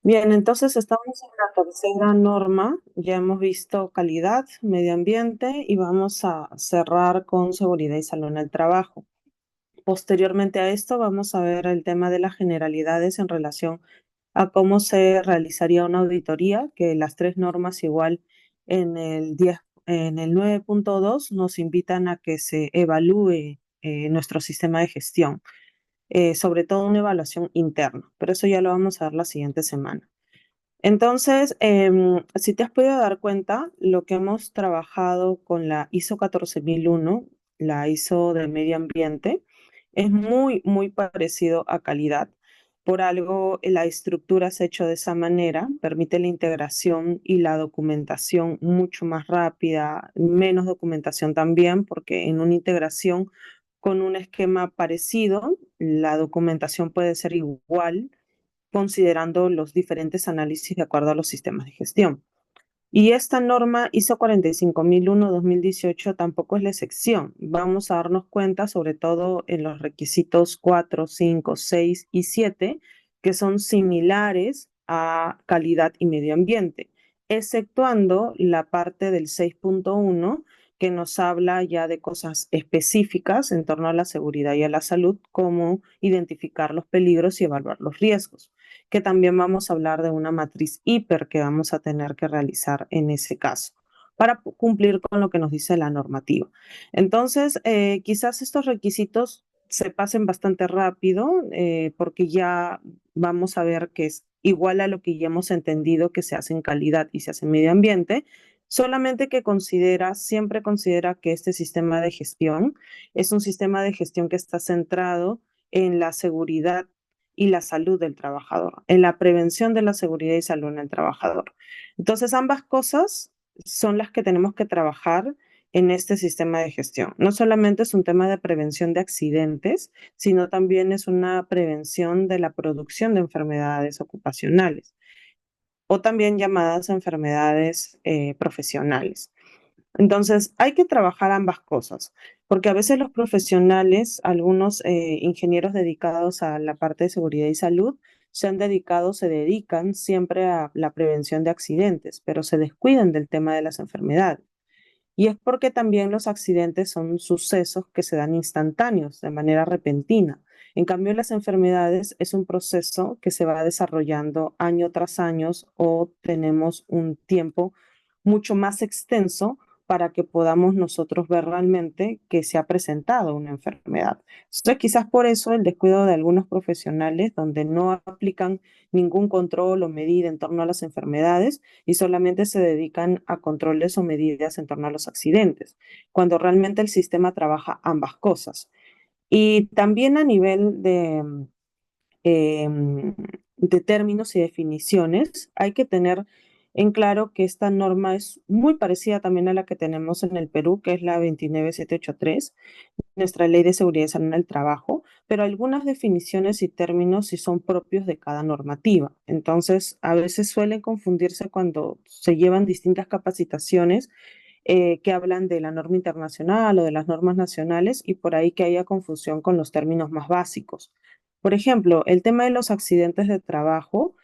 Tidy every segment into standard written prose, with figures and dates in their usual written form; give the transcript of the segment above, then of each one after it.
Bien, entonces estamos en la tercera norma. Ya hemos visto calidad, medio ambiente y vamos a cerrar con seguridad y salud en el trabajo. Posteriormente a esto vamos a ver el tema de las generalidades en relación a cómo se realizaría una auditoría, que las tres normas igual en el 9.2 nos invitan a que se evalúe nuestro sistema de gestión, sobre todo una evaluación interna, pero eso ya lo vamos a ver la siguiente semana. Entonces, si te has podido dar cuenta, lo que hemos trabajado con la ISO 14001, la ISO de medio ambiente, es muy, muy parecido a calidad. Por algo, la estructura se ha hecho de esa manera, permite la integración y la documentación mucho más rápida, menos documentación también, porque en una integración con un esquema parecido, la documentación puede ser igual considerando los diferentes análisis de acuerdo a los sistemas de gestión. Y esta norma ISO 45001-2018 tampoco es la excepción. Vamos a darnos cuenta, sobre todo en los requisitos 4, 5, 6 y 7, que son similares a calidad y medio ambiente, exceptuando la parte del 6.1 que nos habla ya de cosas específicas en torno a la seguridad y a la salud, como identificar los peligros y evaluar los riesgos, que también vamos a hablar de una matriz hiper que vamos a tener que realizar en ese caso para cumplir con lo que nos dice la normativa. Entonces, quizás estos requisitos se pasen bastante rápido porque ya vamos a ver que es igual a lo que ya hemos entendido que se hace en calidad y se hace en medio ambiente, solamente que siempre considera que este sistema de gestión es un sistema de gestión que está centrado en la seguridad y la salud del trabajador, en la prevención de la seguridad y salud en el trabajador. Entonces, ambas cosas son las que tenemos que trabajar en este sistema de gestión. No solamente es un tema de prevención de accidentes, sino también es una prevención de la producción de enfermedades ocupacionales o también llamadas enfermedades profesionales. Entonces, hay que trabajar ambas cosas, porque a veces los profesionales, algunos ingenieros dedicados a la parte de seguridad y salud, se dedican siempre a la prevención de accidentes, pero se descuidan del tema de las enfermedades. Y es porque también los accidentes son sucesos que se dan instantáneos, de manera repentina. En cambio, las enfermedades es un proceso que se va desarrollando año tras año o tenemos un tiempo mucho más extenso para que podamos nosotros ver realmente que se ha presentado una enfermedad. Entonces, quizás por eso el descuido de algunos profesionales donde no aplican ningún control o medida en torno a las enfermedades y solamente se dedican a controles o medidas en torno a los accidentes, cuando realmente el sistema trabaja ambas cosas. Y también a nivel de términos y definiciones, hay que tener en claro que esta norma es muy parecida también a la que tenemos en el Perú, que es la 29783, nuestra ley de seguridad y salud en el trabajo, pero algunas definiciones y términos sí son propios de cada normativa. Entonces, a veces suelen confundirse cuando se llevan distintas capacitaciones que hablan de la norma internacional o de las normas nacionales y por ahí que haya confusión con los términos más básicos. Por ejemplo, el tema de los accidentes de trabajo,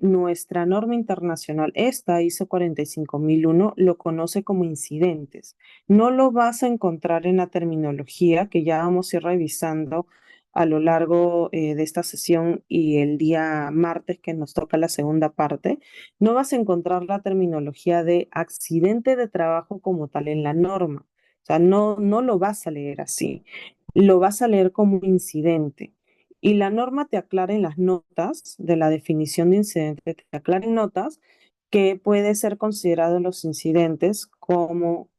nuestra norma internacional, esta ISO 45001, lo conoce como incidentes. No lo vas a encontrar en la terminología que ya vamos a ir revisando a lo largo de esta sesión y el día martes que nos toca la segunda parte. No vas a encontrar la terminología de accidente de trabajo como tal en la norma. O sea, no lo vas a leer así. Lo vas a leer como incidente. Y la norma te aclara en las notas de la definición de incidente, te aclara en notas que puede ser considerado los incidentes como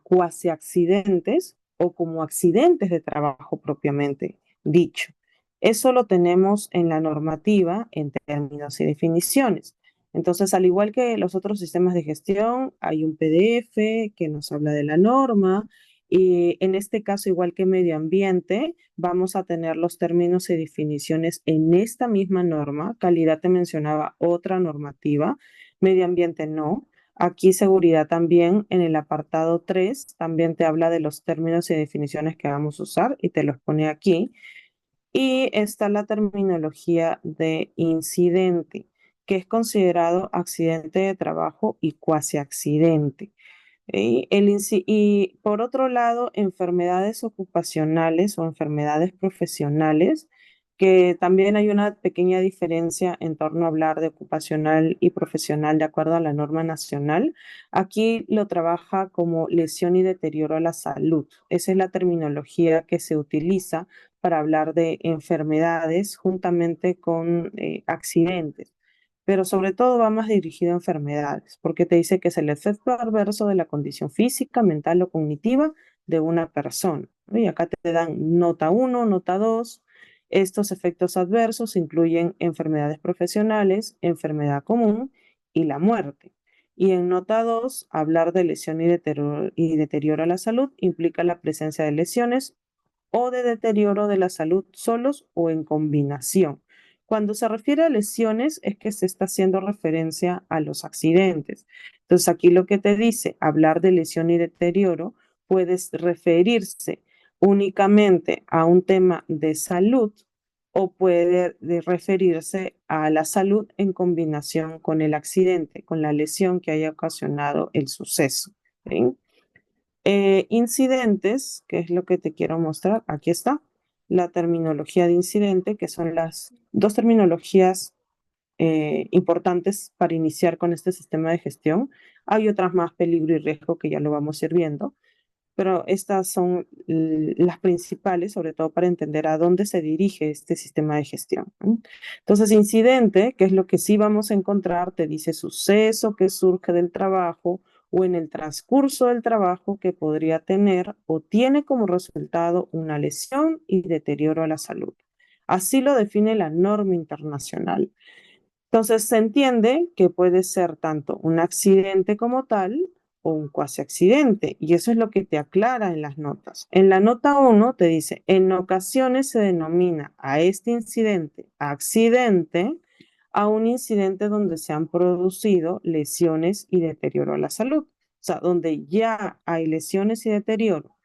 cuasi accidentes o como accidentes de trabajo propiamente dicho. Eso lo tenemos en la normativa en términos y definiciones. Entonces, al igual que los otros sistemas de gestión, hay un PDF que nos habla de la norma y en este caso, igual que medio ambiente, vamos a tener los términos y definiciones en esta misma norma. Calidad te mencionaba otra normativa, medio ambiente no. Aquí seguridad también en el apartado 3 también te habla de los términos y definiciones que vamos a usar y te los pone aquí. Y está la terminología de incidente, que es considerado accidente de trabajo y cuasi accidente. Y por otro lado, enfermedades ocupacionales o enfermedades profesionales, que también hay una pequeña diferencia en torno a hablar de ocupacional y profesional de acuerdo a la norma nacional. Aquí lo trabaja como lesión y deterioro a la salud. Esa es la terminología que se utiliza para hablar de enfermedades juntamente con accidentes, pero sobre todo va más dirigido a enfermedades, porque te dice que es el efecto adverso de la condición física, mental o cognitiva de una persona, ¿no? Y acá te dan nota 1, nota 2. Estos efectos adversos incluyen enfermedades profesionales, enfermedad común y la muerte. Y en nota 2, hablar de lesión y deterioro a la salud implica la presencia de lesiones o de deterioro de la salud solos o en combinación. Cuando se refiere a lesiones es que se está haciendo referencia a los accidentes. Entonces aquí lo que te dice, hablar de lesión y deterioro, puedes referirse únicamente a un tema de salud o puede referirse a la salud en combinación con el accidente, con la lesión que haya ocasionado el suceso. ¿Sí? Incidentes, que es lo que te quiero mostrar, aquí está, la terminología de incidente, que son las dos terminologías importantes para iniciar con este sistema de gestión. Hay otras más, peligro y riesgo, que ya lo vamos a ir viendo, pero estas son las principales, sobre todo para entender a dónde se dirige este sistema de gestión, ¿no? Entonces, incidente, que es lo que sí vamos a encontrar, te dice suceso que surge del trabajo o en el transcurso del trabajo que podría tener o tiene como resultado una lesión y deterioro a la salud. Así lo define la norma internacional. Entonces se entiende que puede ser tanto un accidente como tal o un cuasi accidente, y eso es lo que te aclara en las notas. En la nota 1 te dice, en ocasiones se denomina a este incidente accidente, a un incidente donde se han producido lesiones y deterioro a la salud. O sea, donde ya hay lesiones y deterioro.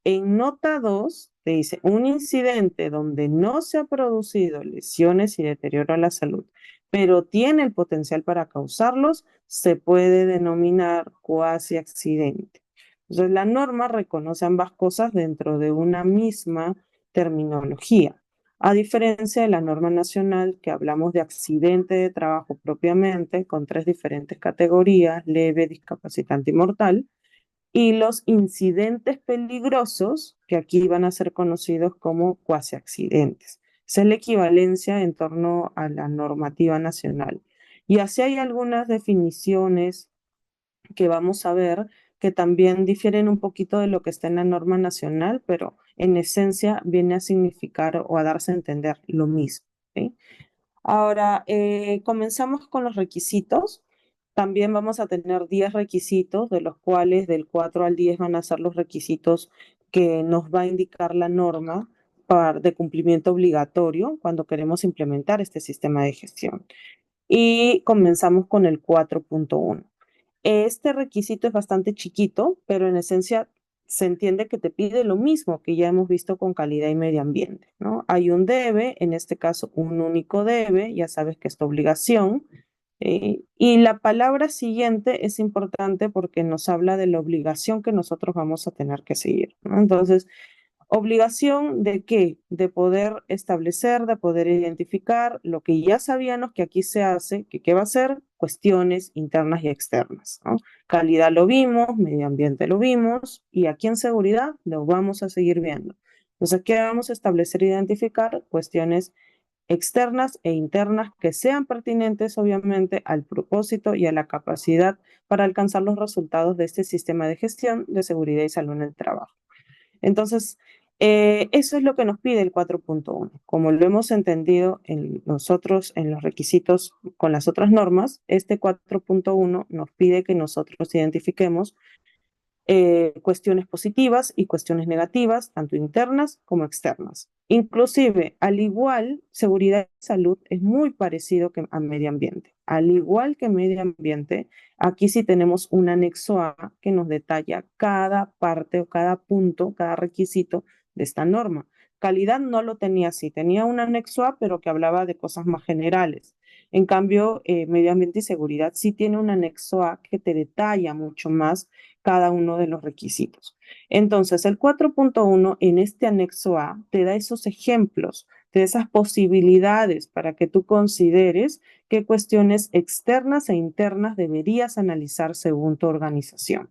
En nota 2 te dice, un incidente donde no se ha producido lesiones y deterioro a la salud, pero tiene el potencial para causarlos, se puede denominar cuasi accidente. Entonces, la norma reconoce ambas cosas dentro de una misma terminología. A diferencia de la norma nacional, que hablamos de accidente de trabajo propiamente, con tres diferentes categorías, leve, discapacitante y mortal, y los incidentes peligrosos, que aquí van a ser conocidos como cuasi accidentes. Esa es la equivalencia en torno a la normativa nacional. Y así hay algunas definiciones que vamos a ver que también difieren un poquito de lo que está en la norma nacional, pero en esencia viene a significar o a darse a entender lo mismo. ¿Sí? Ahora, comenzamos con los requisitos. También vamos a tener 10 requisitos, de los cuales del 4 al 10 van a ser los requisitos que nos va a indicar la norma de cumplimiento obligatorio cuando queremos implementar este sistema de gestión. Y comenzamos con el 4.1. Este requisito es bastante chiquito, pero en esencia se entiende que te pide lo mismo que ya hemos visto con calidad y medio ambiente, ¿no? Hay un debe, en este caso un único debe, ya sabes que es tu obligación. Y la palabra siguiente es importante porque nos habla de la obligación que nosotros vamos a tener que seguir, ¿no? Entonces, ¿obligación de qué? De poder establecer, de poder identificar lo que ya sabíamos que aquí se hace, que qué va a ser, cuestiones internas y externas, ¿no? Calidad lo vimos, medio ambiente lo vimos, y aquí en seguridad lo vamos a seguir viendo. Entonces, ¿qué vamos a establecer e identificar? Cuestiones externas e internas que sean pertinentes, obviamente, al propósito y a la capacidad para alcanzar los resultados de este sistema de gestión de seguridad y salud en el trabajo. Entonces, eso es lo que nos pide el 4.1. Como lo hemos entendido en nosotros, en los requisitos con las otras normas, este 4.1 nos pide que nosotros identifiquemos cuestiones positivas y cuestiones negativas, tanto internas como externas. Inclusive, al igual, seguridad y salud es muy parecido que a medio ambiente. Al igual que medio ambiente, aquí sí tenemos un anexo A que nos detalla cada parte o cada punto, cada requisito de esta norma. Calidad no lo tenía así, tenía un anexo A, pero que hablaba de cosas más generales. En cambio, medio ambiente y seguridad sí tiene un anexo A que te detalla mucho más cada uno de los requisitos. Entonces, el 4.1 en este anexo A te da esos ejemplos, te da esas posibilidades para que tú consideres qué cuestiones externas e internas deberías analizar según tu organización.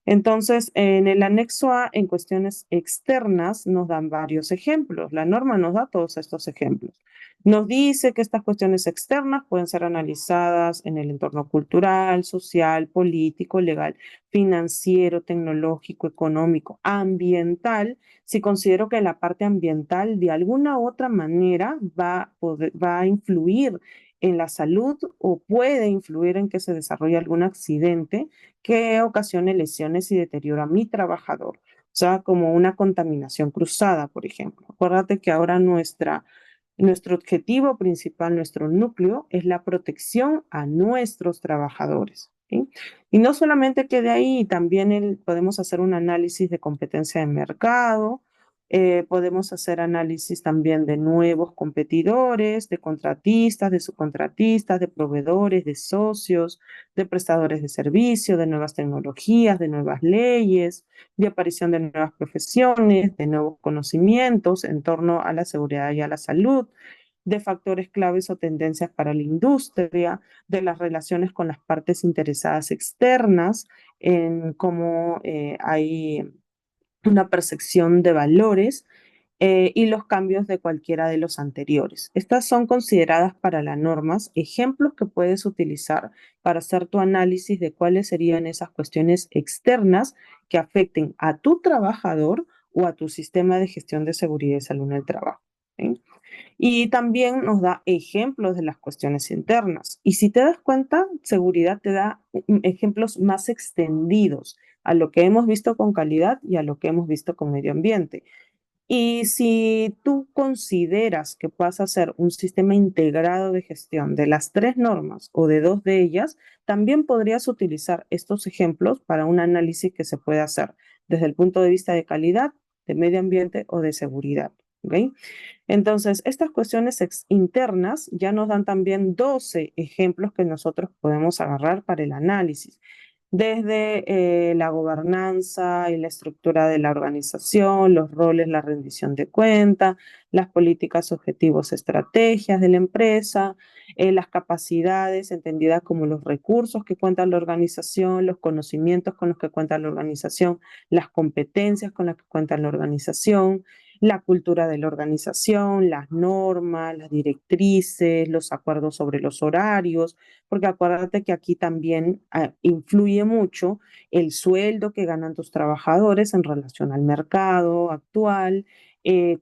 Entonces, en el anexo A, en cuestiones externas, nos dan varios ejemplos. La norma nos da todos estos ejemplos. Nos dice que estas cuestiones externas pueden ser analizadas en el entorno cultural, social, político, legal, financiero, tecnológico, económico, ambiental, si considero que la parte ambiental de alguna u otra manera va a influir en la salud o puede influir en que se desarrolle algún accidente que ocasione lesiones y deterioro a mi trabajador. O sea, como una contaminación cruzada, por ejemplo. Acuérdate que ahora nuestro objetivo principal, nuestro núcleo, es la protección a nuestros trabajadores. ¿Sí? Y no solamente quede ahí, también podemos hacer un análisis de competencia de mercado, podemos hacer análisis también de nuevos competidores, de contratistas, de subcontratistas, de proveedores, de socios, de prestadores de servicio, de nuevas tecnologías, de nuevas leyes, de aparición de nuevas profesiones, de nuevos conocimientos en torno a la seguridad y a la salud, de factores claves o tendencias para la industria, de las relaciones con las partes interesadas externas, en cómo hay una percepción de valores y los cambios de cualquiera de los anteriores. Estas son consideradas para las normas ejemplos que puedes utilizar para hacer tu análisis de cuáles serían esas cuestiones externas que afecten a tu trabajador o a tu sistema de gestión de seguridad y salud en el trabajo. ¿Sí? Y también nos da ejemplos de las cuestiones internas. Y si te das cuenta, seguridad te da ejemplos más extendidos a lo que hemos visto con calidad y a lo que hemos visto con medio ambiente. Y si tú consideras que puedas hacer un sistema integrado de gestión de las tres normas o de dos de ellas, también podrías utilizar estos ejemplos para un análisis que se puede hacer desde el punto de vista de calidad, de medio ambiente o de seguridad. ¿Okay? Entonces, estas cuestiones internas ya nos dan también 12 ejemplos que nosotros podemos agarrar para el análisis desde la gobernanza y la estructura de la organización, los roles, la rendición de cuenta, las políticas, objetivos, estrategias de la empresa, las capacidades entendidas como los recursos que cuenta la organización, los conocimientos con los que cuenta la organización, las competencias con las que cuenta la organización, la cultura de la organización, las normas, las directrices, los acuerdos sobre los horarios, porque acuérdate que aquí también influye mucho el sueldo que ganan tus trabajadores en relación al mercado actual,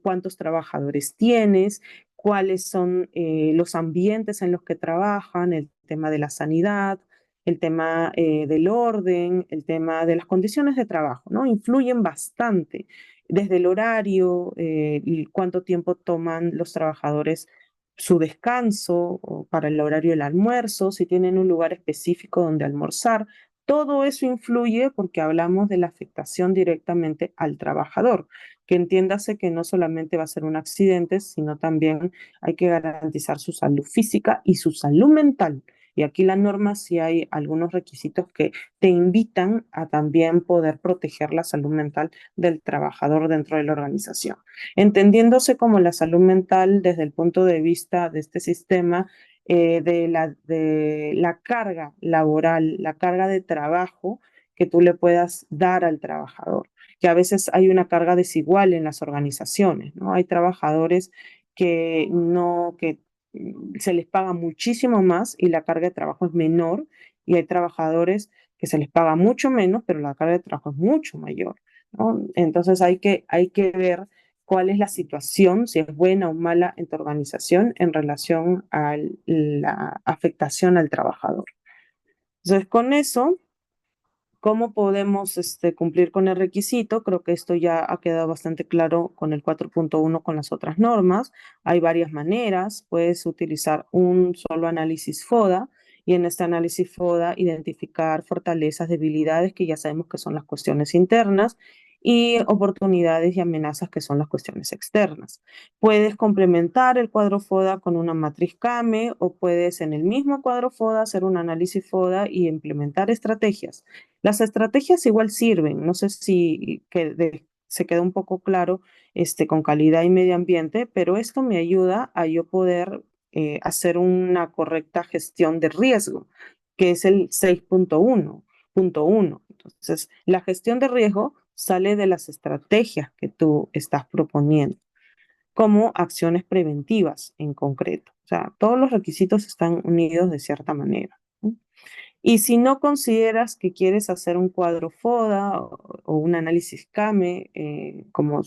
cuántos trabajadores tienes, cuáles son los ambientes en los que trabajan, el tema de la sanidad, el tema del orden, el tema de las condiciones de trabajo, ¿no? Influyen bastante desde el horario, y cuánto tiempo toman los trabajadores su descanso o para el horario del almuerzo, si tienen un lugar específico donde almorzar. Todo eso influye porque hablamos de la afectación directamente al trabajador, que entiéndase que no solamente va a ser un accidente, sino también hay que garantizar su salud física y su salud mental. Y aquí la norma sí hay algunos requisitos que te invitan a también poder proteger la salud mental del trabajador dentro de la organización entendiéndose como la salud mental desde el punto de vista de este sistema de la carga laboral, la carga de trabajo que tú le puedas dar al trabajador, que a veces hay una carga desigual en las organizaciones, ¿no? Hay trabajadores que no, que se les paga muchísimo más y la carga de trabajo es menor, y hay trabajadores que se les paga mucho menos, pero la carga de trabajo es mucho mayor, ¿no? Entonces hay que ver cuál es la situación, si es buena o mala en tu organización en relación a la afectación al trabajador. Entonces, con eso, ¿cómo podemos cumplir con el requisito? Creo que esto ya ha quedado bastante claro con el 4.1 con las otras normas. Hay varias maneras. Puedes utilizar un solo análisis FODA y en este análisis FODA identificar fortalezas, debilidades, que ya sabemos que son las cuestiones internas, y oportunidades y amenazas, que son las cuestiones externas. Puedes complementar el cuadro FODA con una matriz CAME o puedes en el mismo cuadro FODA hacer un análisis FODA y implementar estrategias. Las estrategias igual sirven, no sé si se quedó un poco claro con calidad y medio ambiente, pero esto me ayuda a yo poder hacer una correcta gestión de riesgo, que es el 6.1. Entonces, la gestión de riesgo sale de las estrategias que tú estás proponiendo, como acciones preventivas en concreto. O sea, todos los requisitos están unidos de cierta manera, ¿no? Y si no consideras que quieres hacer un cuadro FODA o un análisis CAME como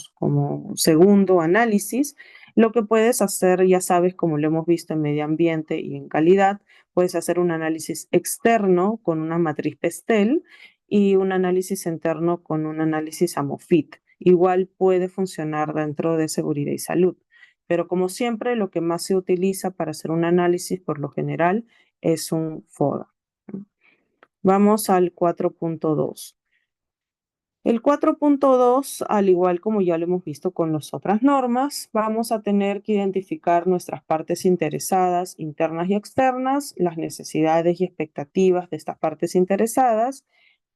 segundo análisis, lo que puedes hacer, ya sabes, como lo hemos visto en medio ambiente y en calidad, puedes hacer un análisis externo con una matriz Pestel y un análisis interno con un análisis AMOFIT. Igual puede funcionar dentro de seguridad y salud. Pero como siempre, lo que más se utiliza para hacer un análisis por lo general es un FODA. Vamos al 4.2. El 4.2, al igual como ya lo hemos visto con las otras normas, vamos a tener que identificar nuestras partes interesadas, internas y externas, las necesidades y expectativas de estas partes interesadas,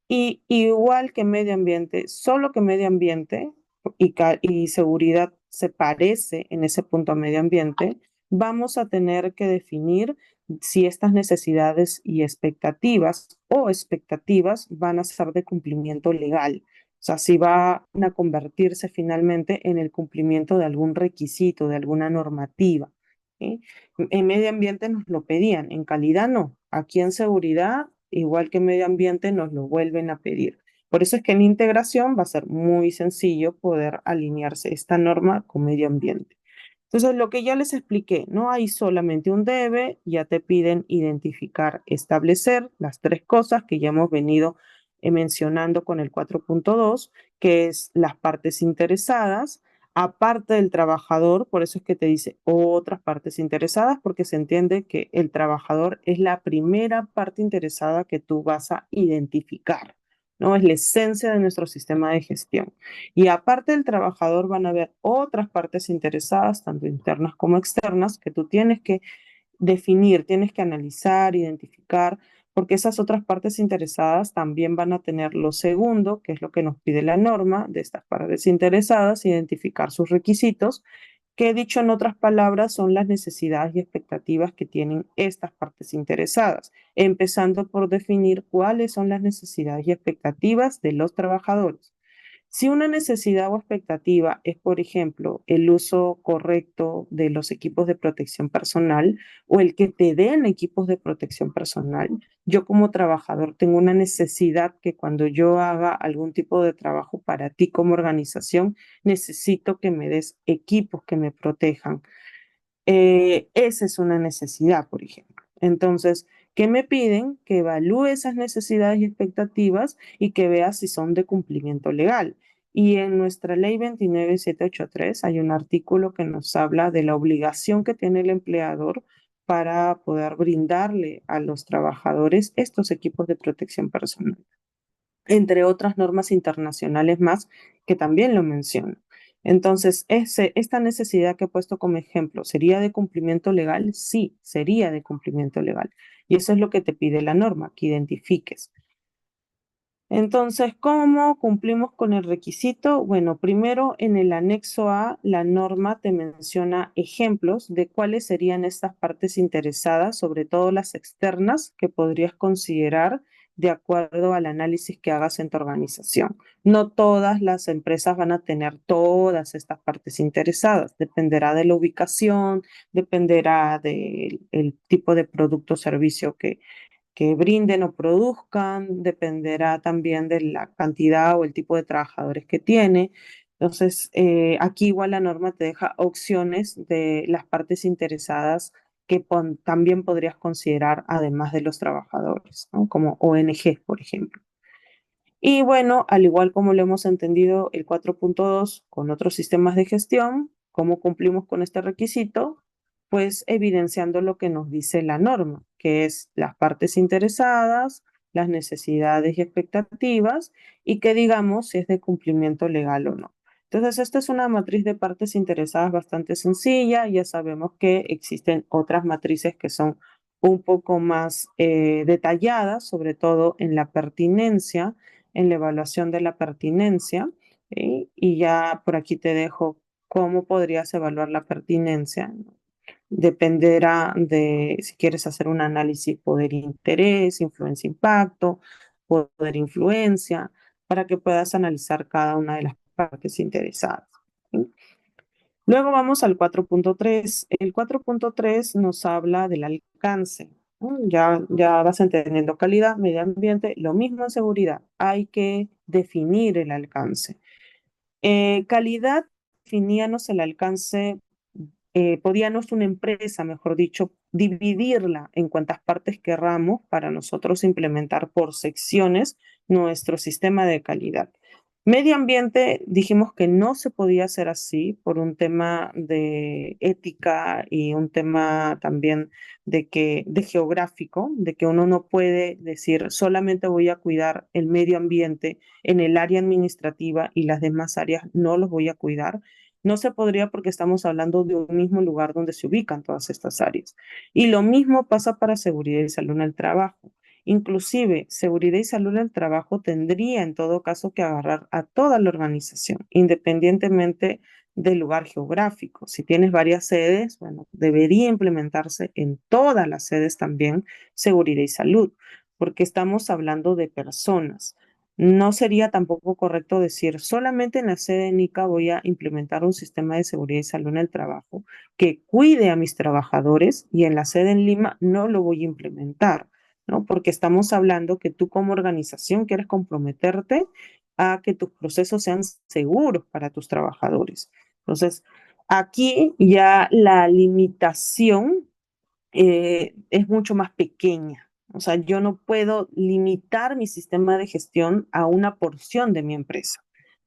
y igual que medio ambiente, solo que medio ambiente y seguridad se parece en ese punto a medio ambiente, vamos a tener que definir si estas necesidades y expectativas van a ser de cumplimiento legal. O sea, si van a convertirse finalmente en el cumplimiento de algún requisito, de alguna normativa, ¿sí? En medio ambiente nos lo pedían, en calidad no. Aquí en seguridad, igual que en medio ambiente, nos lo vuelven a pedir. Por eso es que en integración va a ser muy sencillo poder alinearse esta norma con medio ambiente. Entonces, lo que ya les expliqué, no hay solamente un debe, ya te piden identificar, establecer las tres cosas que ya hemos venido mencionando con el 4.2, que es las partes interesadas, aparte del trabajador, por eso es que te dice otras partes interesadas, porque se entiende que el trabajador es la primera parte interesada que tú vas a identificar, ¿no? Es la esencia de nuestro sistema de gestión. Y aparte del trabajador van a haber otras partes interesadas, tanto internas como externas, que tú tienes que definir, tienes que analizar, identificar, porque esas otras partes interesadas también van a tener lo segundo, que es lo que nos pide la norma de estas partes interesadas, identificar sus requisitos, que dicho en otras palabras son las necesidades y expectativas que tienen estas partes interesadas, empezando por definir cuáles son las necesidades y expectativas de los trabajadores. Si una necesidad o expectativa es, por ejemplo, el uso correcto de los equipos de protección personal o el que te den equipos de protección personal, yo como trabajador tengo una necesidad que cuando yo haga algún tipo de trabajo para ti como organización, necesito que me des equipos que me protejan. Esa es una necesidad, por ejemplo. Entonces, ¿qué me piden? Que evalúe esas necesidades y expectativas y que vea si son de cumplimiento legal. Y en nuestra ley 29783 hay un artículo que nos habla de la obligación que tiene el empleador para poder brindarle a los trabajadores estos equipos de protección personal, entre otras normas internacionales más que también lo menciono. Entonces, esta necesidad que he puesto como ejemplo, ¿sería de cumplimiento legal? Sí, sería de cumplimiento legal. Y eso es lo que te pide la norma, que identifiques. Entonces, ¿cómo cumplimos con el requisito? Bueno, primero en el anexo A, la norma te menciona ejemplos de cuáles serían estas partes interesadas, sobre todo las externas, que podrías considerar de acuerdo al análisis que hagas en tu organización. No todas las empresas van a tener todas estas partes interesadas. Dependerá de la ubicación, dependerá del tipo de producto o servicio que brinden o produzcan, dependerá también de la cantidad o el tipo de trabajadores que tiene. Entonces, aquí igual la norma te deja opciones de las partes interesadas que también podrías considerar además de los trabajadores, ¿no? Como ONG, por ejemplo. Y bueno, al igual como lo hemos entendido el 4.2 con otros sistemas de gestión, ¿cómo cumplimos con este requisito? Pues evidenciando lo que nos dice la norma, que es las partes interesadas, las necesidades y expectativas y que digamos si es de cumplimiento legal o no. Entonces, esta es una matriz de partes interesadas bastante sencilla. Ya sabemos que existen otras matrices que son un poco más detalladas, sobre todo en la pertinencia, en la evaluación de la pertinencia. ¿Sí? Y ya por aquí te dejo cómo podrías evaluar la pertinencia. Dependerá de si quieres hacer un análisis poder-interés, influencia-impacto, poder-influencia, para que puedas analizar cada una de las partes interesadas. ¿Sí? Luego vamos al 4.3. El 4.3 nos habla del alcance. Ya vas entendiendo calidad, medio ambiente, lo mismo en seguridad. Hay que definir el alcance. Calidad, definíamos el alcance, podíamos una empresa, mejor dicho, dividirla en cuantas partes querramos para nosotros implementar por secciones nuestro sistema de calidad. Medio ambiente, dijimos que no se podía hacer así por un tema de ética y un tema también de geográfico, de que uno no puede decir solamente voy a cuidar el medio ambiente en el área administrativa y las demás áreas no los voy a cuidar. No se podría porque estamos hablando de un mismo lugar donde se ubican todas estas áreas. Y lo mismo pasa para seguridad y salud en el trabajo. Inclusive, seguridad y salud en el trabajo tendría en todo caso que agarrar a toda la organización, independientemente del lugar geográfico. Si tienes varias sedes, bueno, debería implementarse en todas las sedes también seguridad y salud, porque estamos hablando de personas. No sería tampoco correcto decir, solamente en la sede de NICA voy a implementar un sistema de seguridad y salud en el trabajo que cuide a mis trabajadores y en la sede en Lima no lo voy a implementar, ¿no? Porque estamos hablando que tú como organización quieres comprometerte a que tus procesos sean seguros para tus trabajadores. Entonces, aquí ya la limitación es mucho más pequeña. O sea, yo no puedo limitar mi sistema de gestión a una porción de mi empresa.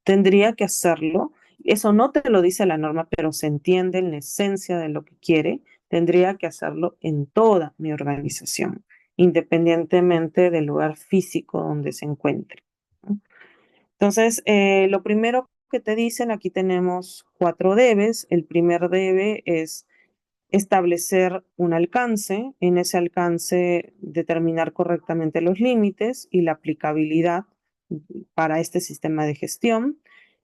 Tendría que hacerlo. Eso no te lo dice la norma, pero se entiende en la esencia de lo que quiere. Tendría que hacerlo en toda mi organización, independientemente del lugar físico donde se encuentre. ¿No? Entonces, lo primero que te dicen, aquí tenemos 4 debes. El primer debe es establecer un alcance, en ese alcance determinar correctamente los límites y la aplicabilidad para este sistema de gestión.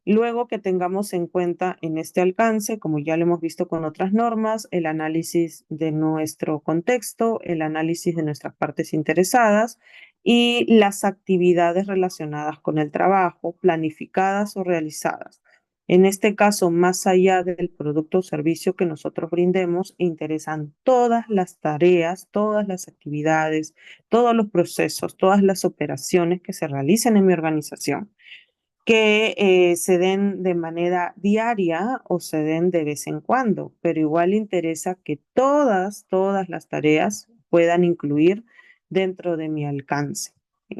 Luego que tengamos en cuenta en este alcance, como ya lo hemos visto con otras normas, el análisis de nuestro contexto, el análisis de nuestras partes interesadas y las actividades relacionadas con el trabajo, planificadas o realizadas. En este caso, más allá del producto o servicio que nosotros brindemos, interesan todas las tareas, todas las actividades, todos los procesos, todas las operaciones que se realicen en mi organización, que se den de manera diaria o se den de vez en cuando, pero igual interesa que todas las tareas puedan incluir dentro de mi alcance. ¿Sí?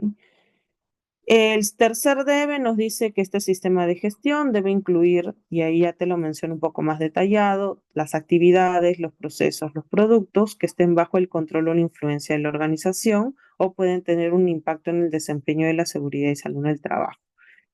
El tercer debe nos dice que este sistema de gestión debe incluir, y ahí ya te lo menciono un poco más detallado, las actividades, los procesos, los productos que estén bajo el control o la influencia de la organización o pueden tener un impacto en el desempeño de la seguridad y salud en el trabajo.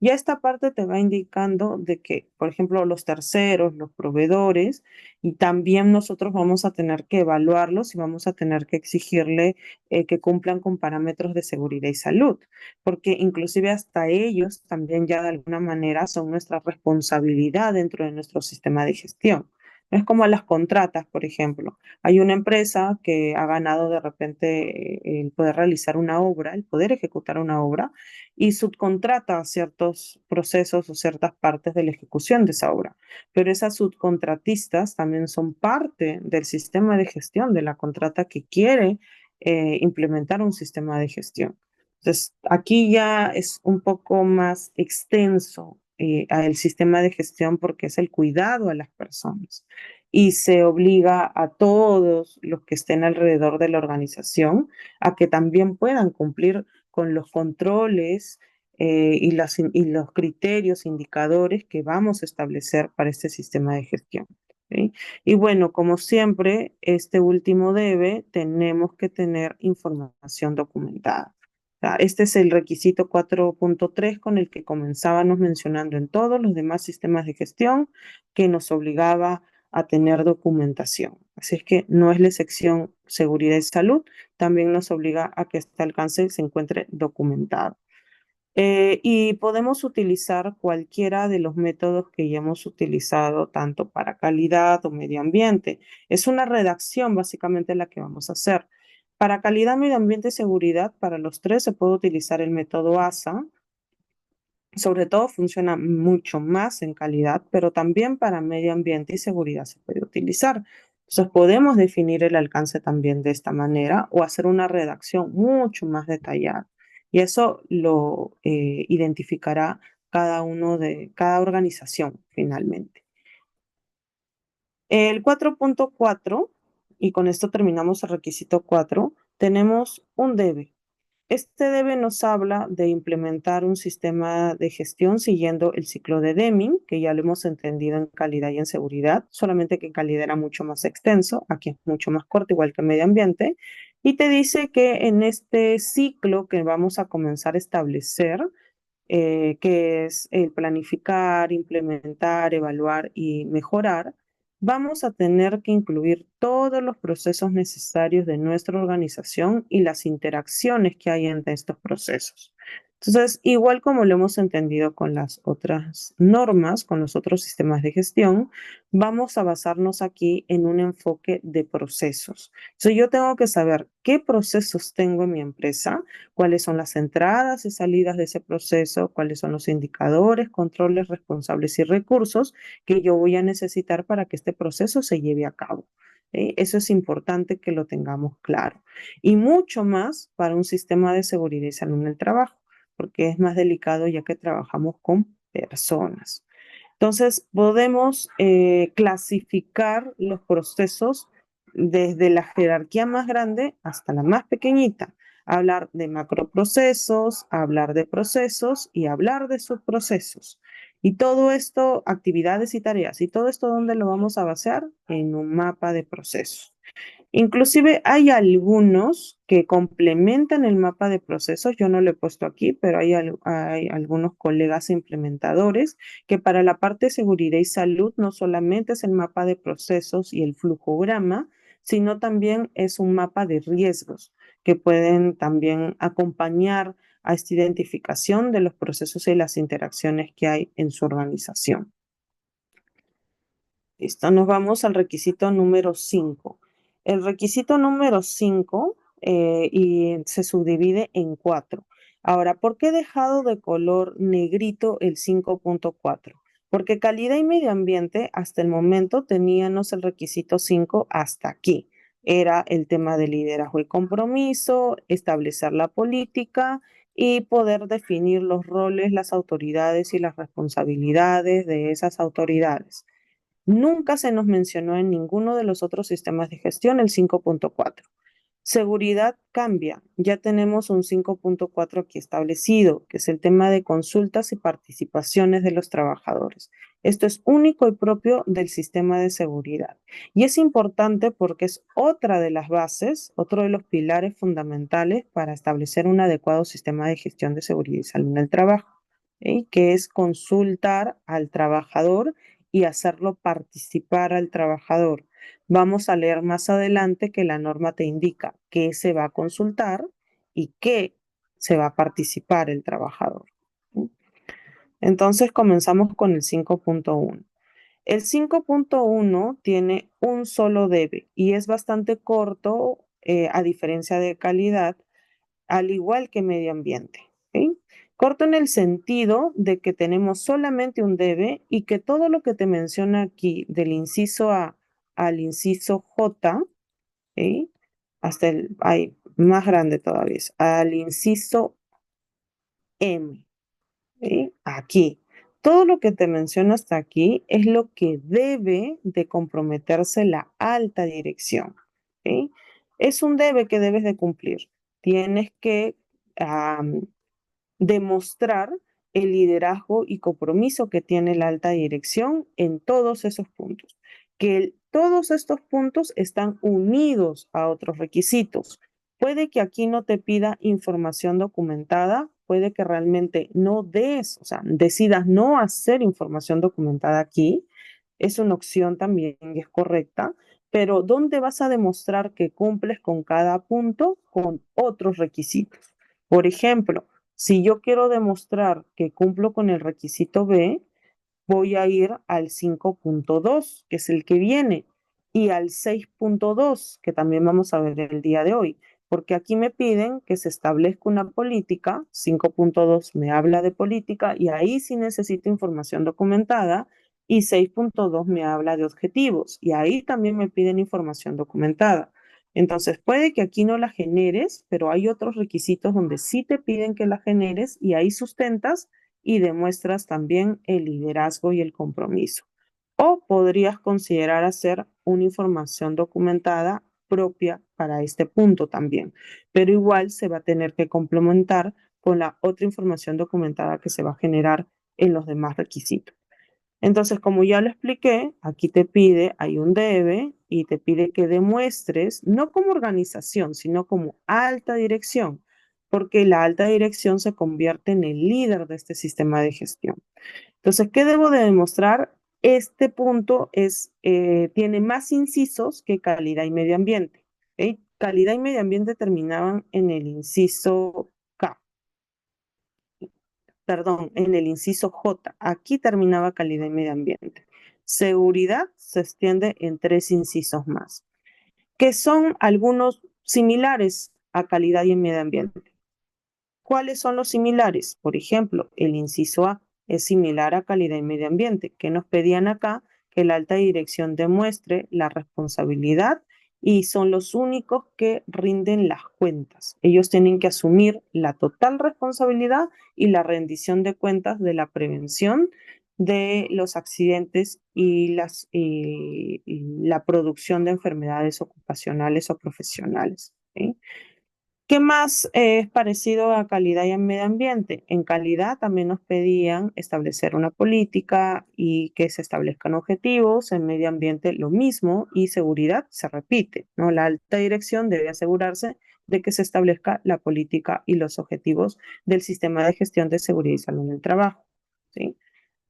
Ya esta parte te va indicando de que, por ejemplo, los terceros, los proveedores, y también nosotros vamos a tener que evaluarlos y vamos a tener que exigirle que cumplan con parámetros de seguridad y salud, porque inclusive hasta ellos también ya de alguna manera son nuestra responsabilidad dentro de nuestro sistema de gestión. No es como las contratas, por ejemplo. Hay una empresa que ha ganado de repente el poder realizar una obra, el poder ejecutar una obra, y subcontrata ciertos procesos o ciertas partes de la ejecución de esa obra. Pero esas subcontratistas también son parte del sistema de gestión de la contrata que quiere implementar un sistema de gestión. Entonces, aquí ya es un poco más extenso el sistema de gestión porque es el cuidado a las personas y se obliga a todos los que estén alrededor de la organización a que también puedan cumplir con los controles y los criterios, indicadores que vamos a establecer para este sistema de gestión. ¿Sí? Y bueno, como siempre, este último debe, tenemos que tener información documentada. sea, este es el requisito 4.3 con el que comenzábamos mencionando en todos los demás sistemas de gestión que nos obligaba a tener documentación. Así es que no es la sección seguridad y salud, también nos obliga a que este alcance se encuentre documentado. Y podemos utilizar cualquiera de los métodos que ya hemos utilizado, tanto para calidad o medio ambiente. Es una redacción básicamente la que vamos a hacer. Para calidad, medio ambiente y seguridad, para los tres se puede utilizar el método ASA. Sobre todo funciona mucho más en calidad, pero también para medio ambiente y seguridad se puede utilizar. Entonces podemos definir el alcance también de esta manera o hacer una redacción mucho más detallada. Y eso lo identificará cada organización finalmente. El 4.4, y con esto terminamos el requisito 4, tenemos un debe. Este debe nos habla de implementar un sistema de gestión siguiendo el ciclo de Deming, que ya lo hemos entendido en calidad y en seguridad, solamente que en calidad era mucho más extenso, aquí es mucho más corto, igual que en medio ambiente, y te dice que en este ciclo que vamos a comenzar a establecer, que es el planificar, implementar, evaluar y mejorar, vamos a tener que incluir todos los procesos necesarios de nuestra organización y las interacciones que hay entre estos procesos. Entonces, igual como lo hemos entendido con las otras normas, con los otros sistemas de gestión, vamos a basarnos aquí en un enfoque de procesos. Entonces, yo tengo que saber qué procesos tengo en mi empresa, cuáles son las entradas y salidas de ese proceso, cuáles son los indicadores, controles, responsables y recursos que yo voy a necesitar para que este proceso se lleve a cabo. Eso es importante que lo tengamos claro. Y mucho más para un sistema de seguridad y salud en el trabajo, porque es más delicado ya que trabajamos con personas. Entonces, podemos clasificar los procesos desde la jerarquía más grande hasta la más pequeñita. Hablar de macroprocesos, hablar de procesos y hablar de subprocesos. Y todo esto, actividades y tareas, y todo esto, ¿dónde lo vamos a basar? En un mapa de procesos. Inclusive hay algunos que complementan el mapa de procesos. Yo no lo he puesto aquí, pero hay algunos colegas implementadores que para la parte de seguridad y salud no solamente es el mapa de procesos y el flujograma, sino también es un mapa de riesgos que pueden también acompañar a esta identificación de los procesos y las interacciones que hay en su organización. Listo, nos vamos al requisito número 5. El requisito número 5 y se subdivide en 4. Ahora, ¿por qué he dejado de color negrito el 5.4? Porque calidad y medio ambiente hasta el momento teníamos el requisito 5 hasta aquí. Era el tema de liderazgo y compromiso, establecer la política y poder definir los roles, las autoridades y las responsabilidades de esas autoridades. Nunca se nos mencionó en ninguno de los otros sistemas de gestión el 5.4. Seguridad cambia. Ya tenemos un 5.4 aquí establecido, que es el tema de consultas y participaciones de los trabajadores. Esto es único y propio del sistema de seguridad. Y es importante porque es otra de las bases, otro de los pilares fundamentales para establecer un adecuado sistema de gestión de seguridad y salud en el trabajo, que es consultar al trabajador y hacerlo participar al trabajador. Vamos a leer más adelante que la norma te indica qué se va a consultar y qué se va a participar el trabajador. Entonces comenzamos con el 5.1. El 5.1 tiene un solo debe y es bastante corto a diferencia de calidad, al igual que medio ambiente. ¿Sí? Corto en el sentido de que tenemos solamente un debe y que todo lo que te menciona aquí, del inciso A al inciso J, ¿sí? Hasta hay más grande todavía, al inciso M, ¿sí? Aquí. Todo lo que te menciono hasta aquí es lo que debe de comprometerse la alta dirección, ¿sí? Es un debe que debes de cumplir. Tienes que demostrar el liderazgo y compromiso que tiene la alta dirección en todos esos puntos. Que todos estos puntos están unidos a otros requisitos. Puede que aquí no te pida información documentada, puede que realmente no des, o sea, decidas no hacer información documentada aquí. Es una opción también y es correcta, pero ¿dónde vas a demostrar que cumples con cada punto? Con otros requisitos. Por ejemplo, si yo quiero demostrar que cumplo con el requisito B, voy a ir al 5.2, que es el que viene, y al 6.2, que también vamos a ver el día de hoy, porque aquí me piden que se establezca una política. 5.2 me habla de política y ahí sí necesito información documentada, y 6.2 me habla de objetivos y ahí también me piden información documentada. Entonces, puede que aquí no la generes, pero hay otros requisitos donde sí te piden que la generes y ahí sustentas y demuestras también el liderazgo y el compromiso. O podrías considerar hacer una información documentada propia para este punto también, pero igual se va a tener que complementar con la otra información documentada que se va a generar en los demás requisitos. Entonces, como ya lo expliqué, aquí te pide, hay un debe y te pide que demuestres, no como organización, sino como alta dirección, porque la alta dirección se convierte en el líder de este sistema de gestión. Entonces, ¿qué debo de demostrar? Este punto tiene más incisos que calidad y medio ambiente. ¿Ok? Calidad y medio ambiente terminaban en el inciso K, perdón, en el inciso J. Aquí terminaba calidad y medio ambiente. Seguridad se extiende en tres incisos más, que son algunos similares a calidad y medio ambiente. ¿Cuáles son los similares? Por ejemplo, el inciso A es similar a calidad y medio ambiente, que nos pedían acá que la alta dirección demuestre la responsabilidad y son los únicos que rinden las cuentas. Ellos tienen que asumir la total responsabilidad y la rendición de cuentas de la prevención de los accidentes y la producción de enfermedades ocupacionales o profesionales. ¿Sí? ¿Qué más es parecido a calidad y a medio ambiente? En calidad también nos pedían establecer una política y que se establezcan objetivos. En medio ambiente lo mismo y seguridad se repite, ¿no? La alta dirección debe asegurarse de que se establezca la política y los objetivos del sistema de gestión de seguridad y salud en el trabajo, ¿sí?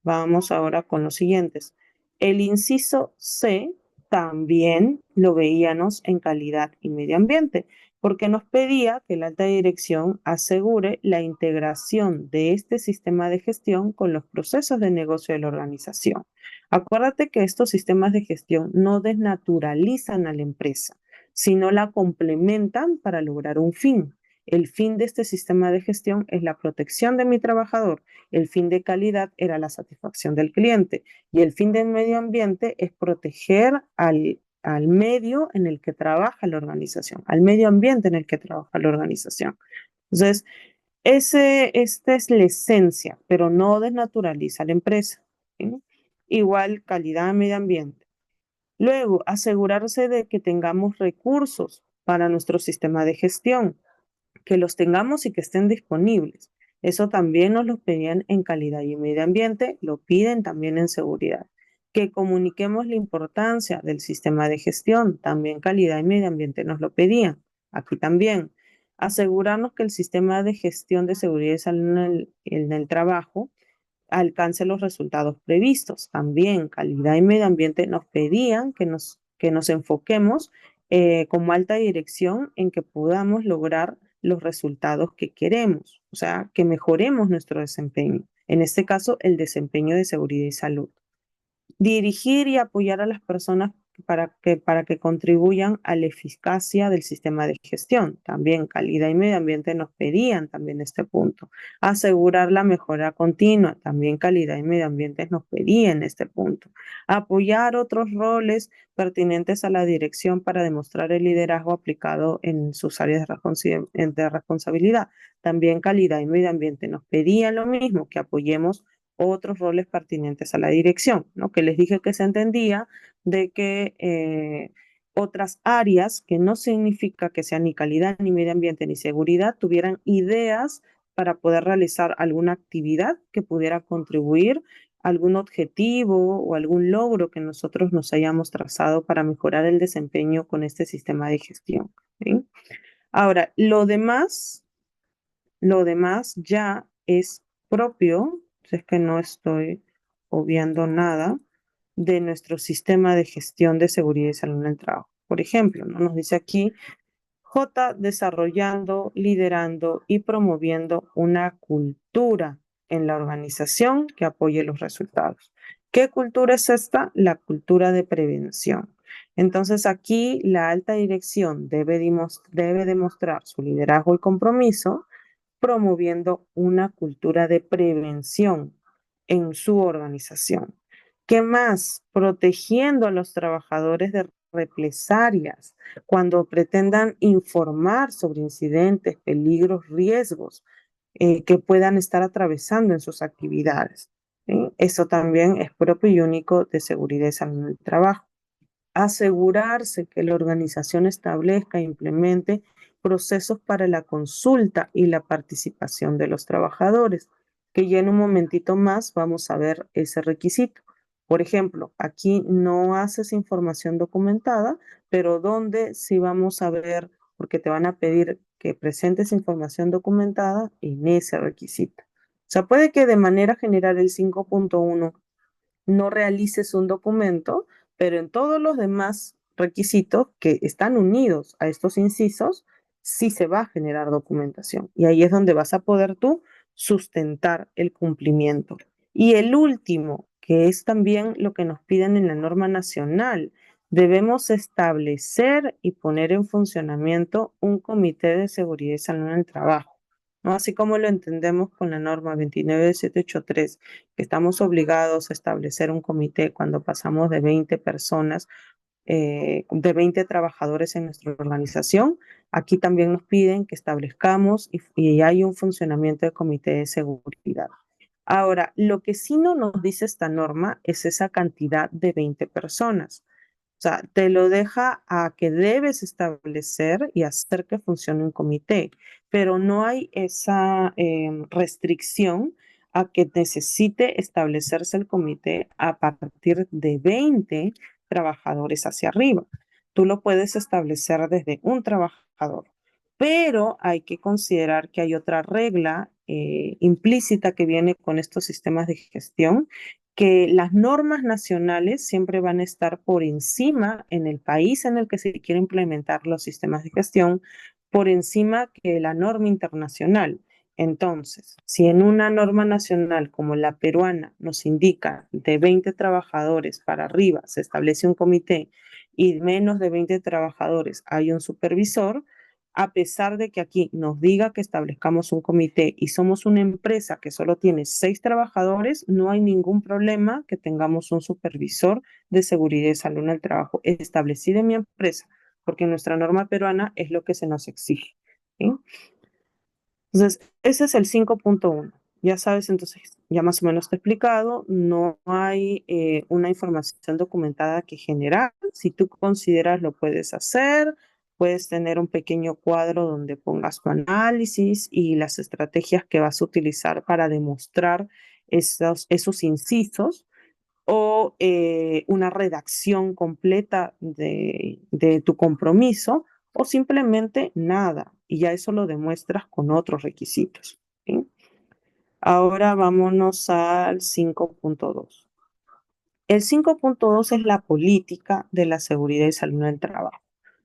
Vamos ahora con los siguientes. El inciso C también lo veíamos en calidad y medio ambiente, porque nos pedía que la alta dirección asegure la integración de este sistema de gestión con los procesos de negocio de la organización. Acuérdate que estos sistemas de gestión no desnaturalizan a la empresa, sino la complementan para lograr un fin. El fin de este sistema de gestión es la protección de mi trabajador, el fin de calidad era la satisfacción del cliente y el fin del medio ambiente es proteger al medio en el que trabaja la organización, al medio ambiente en el que trabaja la organización. Entonces, esta es la esencia, pero no desnaturaliza la empresa, ¿sí? Igual calidad, medio ambiente. Luego, asegurarse de que tengamos recursos para nuestro sistema de gestión, que los tengamos y que estén disponibles. Eso también nos lo pedían en calidad y medio ambiente, lo piden también en seguridad. Que comuniquemos la importancia del sistema de gestión, también calidad y medio ambiente nos lo pedían. Aquí también. Asegurarnos que el sistema de gestión de seguridad y salud en el trabajo alcance los resultados previstos. También calidad y medio ambiente nos pedían que nos enfoquemos como alta dirección en que podamos lograr los resultados que queremos, o sea, que mejoremos nuestro desempeño. En este caso, el desempeño de seguridad y salud. Dirigir y apoyar a las personas para que contribuyan a la eficacia del sistema de gestión. También calidad y medio ambiente nos pedían también este punto. Asegurar la mejora continua. También calidad y medio ambiente nos pedían este punto. Apoyar otros roles pertinentes a la dirección para demostrar el liderazgo aplicado en sus áreas de responsabilidad. También calidad y medio ambiente nos pedían lo mismo, que apoyemos otros roles pertinentes a la dirección, ¿no? Que les dije que se entendía de que otras áreas, que no significa que sean ni calidad, ni medio ambiente, ni seguridad, tuvieran ideas para poder realizar alguna actividad que pudiera contribuir a algún objetivo o algún logro que nosotros nos hayamos trazado para mejorar el desempeño con este sistema de gestión, ¿sí? Ahora, lo demás ya es propio, si es que no estoy obviando nada, de nuestro sistema de gestión de seguridad y salud en el trabajo. Por ejemplo, ¿no? Nos dice aquí J, desarrollando, liderando y promoviendo una cultura en la organización que apoye los resultados. ¿Qué cultura es esta? La cultura de prevención. Entonces aquí la alta dirección debe demostrar su liderazgo y compromiso promoviendo una cultura de prevención en su organización. ¿Qué más? Protegiendo a los trabajadores de represalias cuando pretendan informar sobre incidentes, peligros, riesgos que puedan estar atravesando en sus actividades. ¿Sí? Eso también es propio y único de seguridad y salud en el trabajo. Asegurarse que la organización establezca e implemente procesos para la consulta y la participación de los trabajadores, que ya en un momentito más vamos a ver ese requisito. Por ejemplo, aquí no haces información documentada, pero donde sí vamos a ver, porque te van a pedir que presentes información documentada en ese requisito. O sea, puede que de manera general el 5.1 no realices un documento, pero en todos los demás requisitos que están unidos a estos incisos, sí se va a generar documentación. Y ahí es donde vas a poder tú sustentar el cumplimiento. Y el último, que es también lo que nos piden en la norma nacional, debemos establecer y poner en funcionamiento un comité de seguridad y salud en el trabajo, ¿no? Así como lo entendemos con la norma 29783, que estamos obligados a establecer un comité cuando pasamos de 20 personas, de 20 trabajadores en nuestra organización. Aquí también nos piden que establezcamos y hay un funcionamiento de comité de seguridad. Ahora, lo que sí no nos dice esta norma es esa cantidad de 20 personas. O sea, te lo deja a que debes establecer y hacer que funcione un comité, pero no hay esa restricción a que necesite establecerse el comité a partir de 20 trabajadores hacia arriba. Tú lo puedes establecer desde un trabajador, pero hay que considerar que hay otra regla implícita que viene con estos sistemas de gestión, que las normas nacionales siempre van a estar por encima en el país en el que se quiere implementar los sistemas de gestión, por encima que la norma internacional. Entonces, si en una norma nacional como la peruana nos indica de 20 trabajadores para arriba se establece un comité y menos de 20 trabajadores hay un supervisor, a pesar de que aquí nos diga que establezcamos un comité y somos una empresa que solo tiene 6 trabajadores, no hay ningún problema que tengamos un supervisor de seguridad y salud en el trabajo establecido en mi empresa, porque nuestra norma peruana es lo que se nos exige. ¿Sí? Entonces, ese es el 5.1. Ya sabes, entonces, ya más o menos te he explicado, no hay una información documentada que generar. Si tú consideras lo puedes hacer, puedes tener un pequeño cuadro donde pongas tu análisis y las estrategias que vas a utilizar para demostrar esos incisos o una redacción completa de tu compromiso o simplemente nada, y ya eso lo demuestras con otros requisitos. ¿Sí? Ahora vámonos al 5.2. El 5.2 es la política de la seguridad y salud en el trabajo.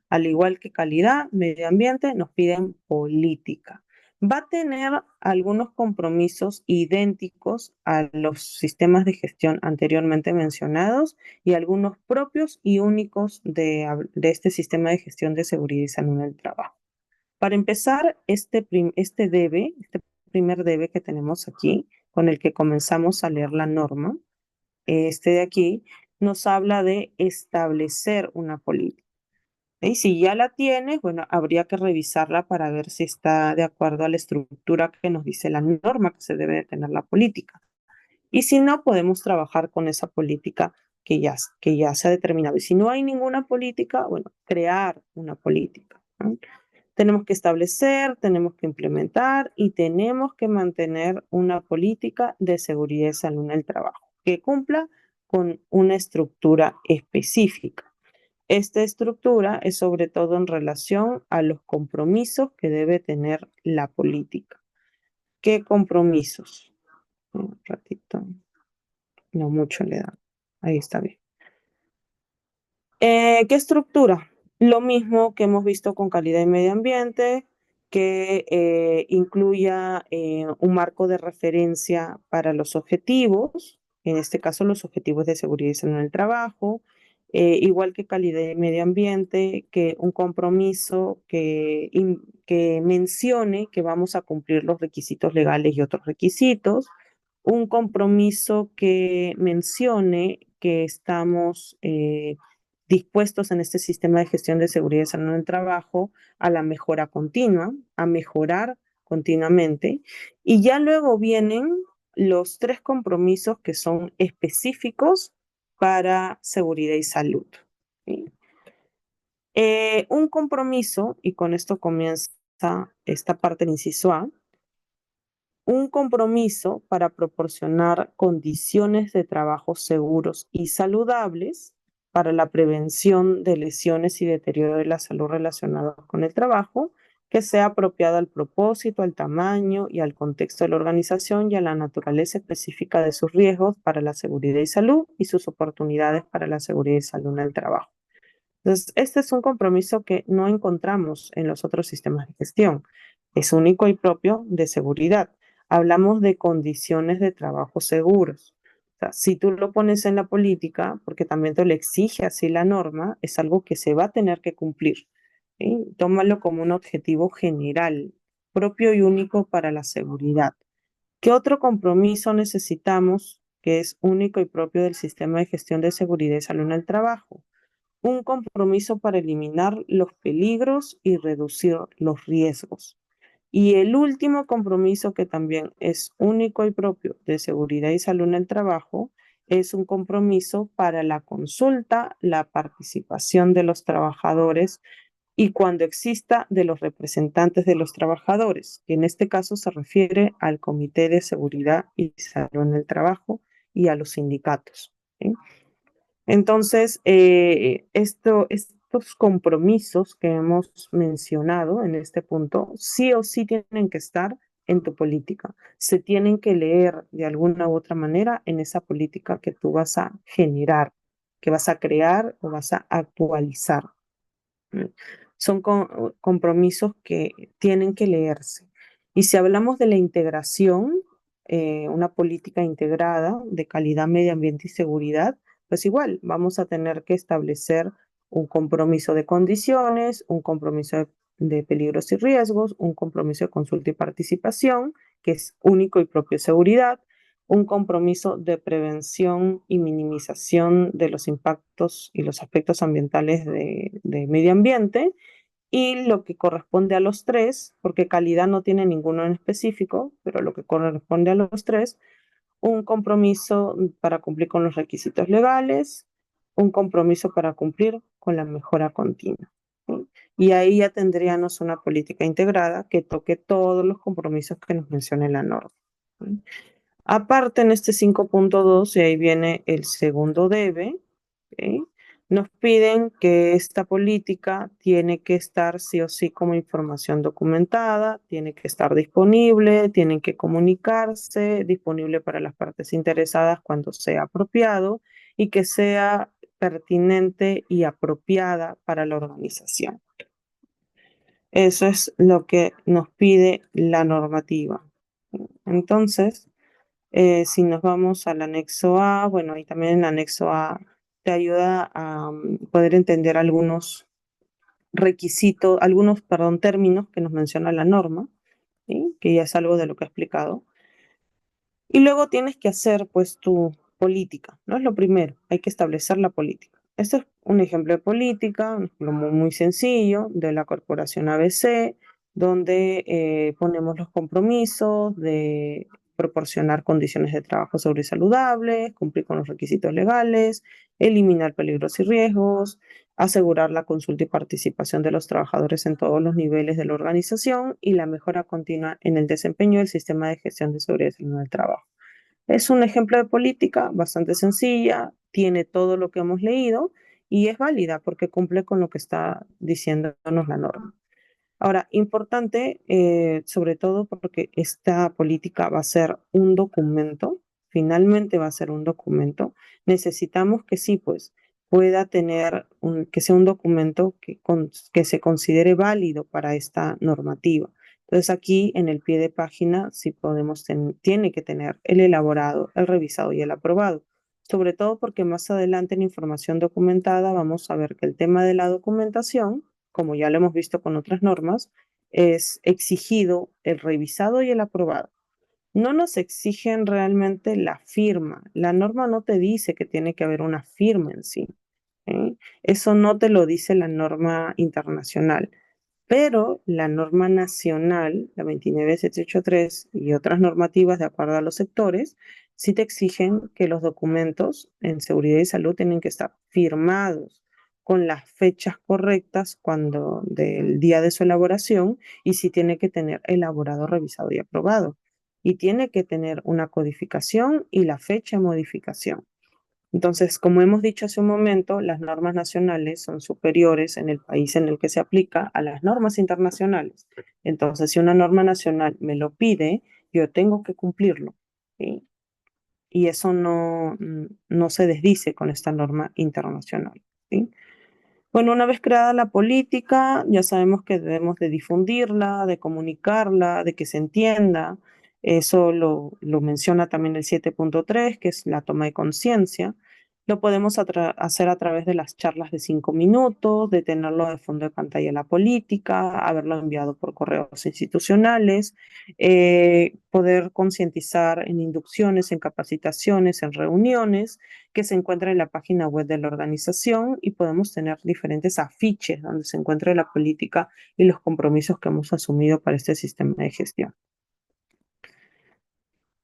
Al igual que calidad, medio ambiente, nos piden política. Va a tener algunos compromisos idénticos a los sistemas de gestión anteriormente mencionados y algunos propios y únicos de este sistema de gestión de seguridad y salud en el trabajo. Para empezar, este primer debe que tenemos aquí, con el que comenzamos a leer la norma, este de aquí, nos habla de establecer una política. Y si ya la tienes, bueno, habría que revisarla para ver si está de acuerdo a la estructura que nos dice la norma que se debe de tener la política. Y si no, podemos trabajar con esa política que ya se ha determinado. Y si no hay ninguna política, bueno, crear una política, ¿no? Tenemos que establecer, tenemos que implementar y tenemos que mantener una política de seguridad y salud en el trabajo que cumpla con una estructura específica. Esta estructura es sobre todo en relación a los compromisos que debe tener la política. ¿Qué compromisos? Un ratito, no mucho le da. Ahí está bien. ¿Qué estructura? Lo mismo que hemos visto con calidad y medio ambiente, que incluya un marco de referencia para los objetivos, en este caso los objetivos de seguridad y salud en el trabajo, igual que calidad y medio ambiente, que un compromiso que mencione que vamos a cumplir los requisitos legales y otros requisitos, un compromiso que mencione que estamos dispuestos en este sistema de gestión de seguridad y salud en el trabajo a la mejora continua, a mejorar continuamente. Y ya luego vienen los 3 compromisos que son específicos para seguridad y salud. ¿Sí? Un compromiso, y con esto comienza esta parte del inciso A, un compromiso para proporcionar condiciones de trabajo seguros y saludables para la prevención de lesiones y deterioro de la salud relacionados con el trabajo, que sea apropiado al propósito, al tamaño y al contexto de la organización y a la naturaleza específica de sus riesgos para la seguridad y salud y sus oportunidades para la seguridad y salud en el trabajo. Entonces, este es un compromiso que no encontramos en los otros sistemas de gestión. Es único y propio de seguridad. Hablamos de condiciones de trabajo seguros. O sea, si tú lo pones en la política, porque también te lo exige así la norma, es algo que se va a tener que cumplir. ¿Sí? Tómalo como un objetivo general, propio y único para la seguridad. ¿Qué otro compromiso necesitamos que es único y propio del sistema de gestión de seguridad y salud en el trabajo? Un compromiso para eliminar los peligros y reducir los riesgos. Y el último compromiso, que también es único y propio de seguridad y salud en el trabajo, es un compromiso para la consulta, la participación de los trabajadores y cuando exista de los representantes de los trabajadores, que en este caso se refiere al Comité de Seguridad y Salud en el Trabajo y a los sindicatos. ¿Sí? Entonces, estos compromisos que hemos mencionado en este punto, sí o sí tienen que estar en tu política. Se tienen que leer de alguna u otra manera en esa política que tú vas a generar, que vas a crear o vas a actualizar. ¿Mm? Son compromisos que tienen que leerse. Y si hablamos de la integración, una política integrada de calidad, medio ambiente y seguridad, pues igual vamos a tener que establecer un compromiso de condiciones, un compromiso de peligros y riesgos, un compromiso de consulta y participación, que es único y propio de seguridad, un compromiso de prevención y minimización de los impactos y los aspectos ambientales de medio ambiente, y lo que corresponde a los 3, porque calidad no tiene ninguno en específico, pero lo que corresponde a los 3, un compromiso para cumplir con los requisitos legales, un compromiso para cumplir con la mejora continua. ¿Sí? Y ahí ya tendríamos una política integrada que toque todos los compromisos que nos menciona la norma. ¿Sí? Aparte, en este 5.2, y ahí viene el segundo debe, ¿ok? Nos piden que esta política tiene que estar sí o sí como información documentada, tiene que estar disponible, tienen que comunicarse, disponible para las partes interesadas cuando sea apropiado y que sea pertinente y apropiada para la organización. Eso es lo que nos pide la normativa. Entonces, si nos vamos al anexo A, bueno, ahí también en el anexo A te ayuda a poder entender algunos requisitos, algunos, perdón, términos que nos menciona la norma, ¿sí? Que ya es algo de lo que he explicado. Y luego tienes que hacer pues tu política, ¿no? Es lo primero, hay que establecer la política. Este es un ejemplo de política, un ejemplo muy sencillo de la corporación ABC, donde ponemos los compromisos de proporcionar condiciones de trabajo seguras y saludables, cumplir con los requisitos legales, eliminar peligros y riesgos, asegurar la consulta y participación de los trabajadores en todos los niveles de la organización y la mejora continua en el desempeño del sistema de gestión de seguridad y salud en el trabajo. Es un ejemplo de política bastante sencilla, tiene todo lo que hemos leído y es válida porque cumple con lo que está diciéndonos la norma. Ahora, importante, sobre todo porque esta política va a ser un documento, finalmente va a ser un documento, necesitamos que sí, pues, pueda tener que sea un documento que se considere válido para esta normativa. Entonces, aquí en el pie de página sí podemos, tiene que tener el elaborado, el revisado y el aprobado. Sobre todo porque más adelante en información documentada vamos a ver que el tema de la documentación, como ya lo hemos visto con otras normas, es exigido el revisado y el aprobado. No nos exigen realmente la firma. La norma no te dice que tiene que haber una firma en sí. ¿Eh? Eso no te lo dice la norma internacional. Pero la norma nacional, la 29783 y otras normativas de acuerdo a los sectores, sí te exigen que los documentos en seguridad y salud tienen que estar firmados con las fechas correctas cuando del día de su elaboración y sí tiene que tener elaborado, revisado y aprobado. Y tiene que tener una codificación y la fecha de modificación. Entonces, como hemos dicho hace un momento, las normas nacionales son superiores en el país en el que se aplica a las normas internacionales. Entonces, si una norma nacional me lo pide, yo tengo que cumplirlo. ¿Sí? Y eso no se desdice con esta norma internacional. ¿Sí? Bueno, una vez creada la política, ya sabemos que debemos de difundirla, de comunicarla, de que se entienda. Eso lo menciona también el 7.3, que es la toma de conciencia. Lo podemos hacer a través de las charlas de 5 minutos, de tenerlo de fondo de pantalla en la política, haberlo enviado por correos institucionales, poder concientizar en inducciones, en capacitaciones, en reuniones que se encuentra en la página web de la organización y podemos tener diferentes afiches donde se encuentra la política y los compromisos que hemos asumido para este sistema de gestión.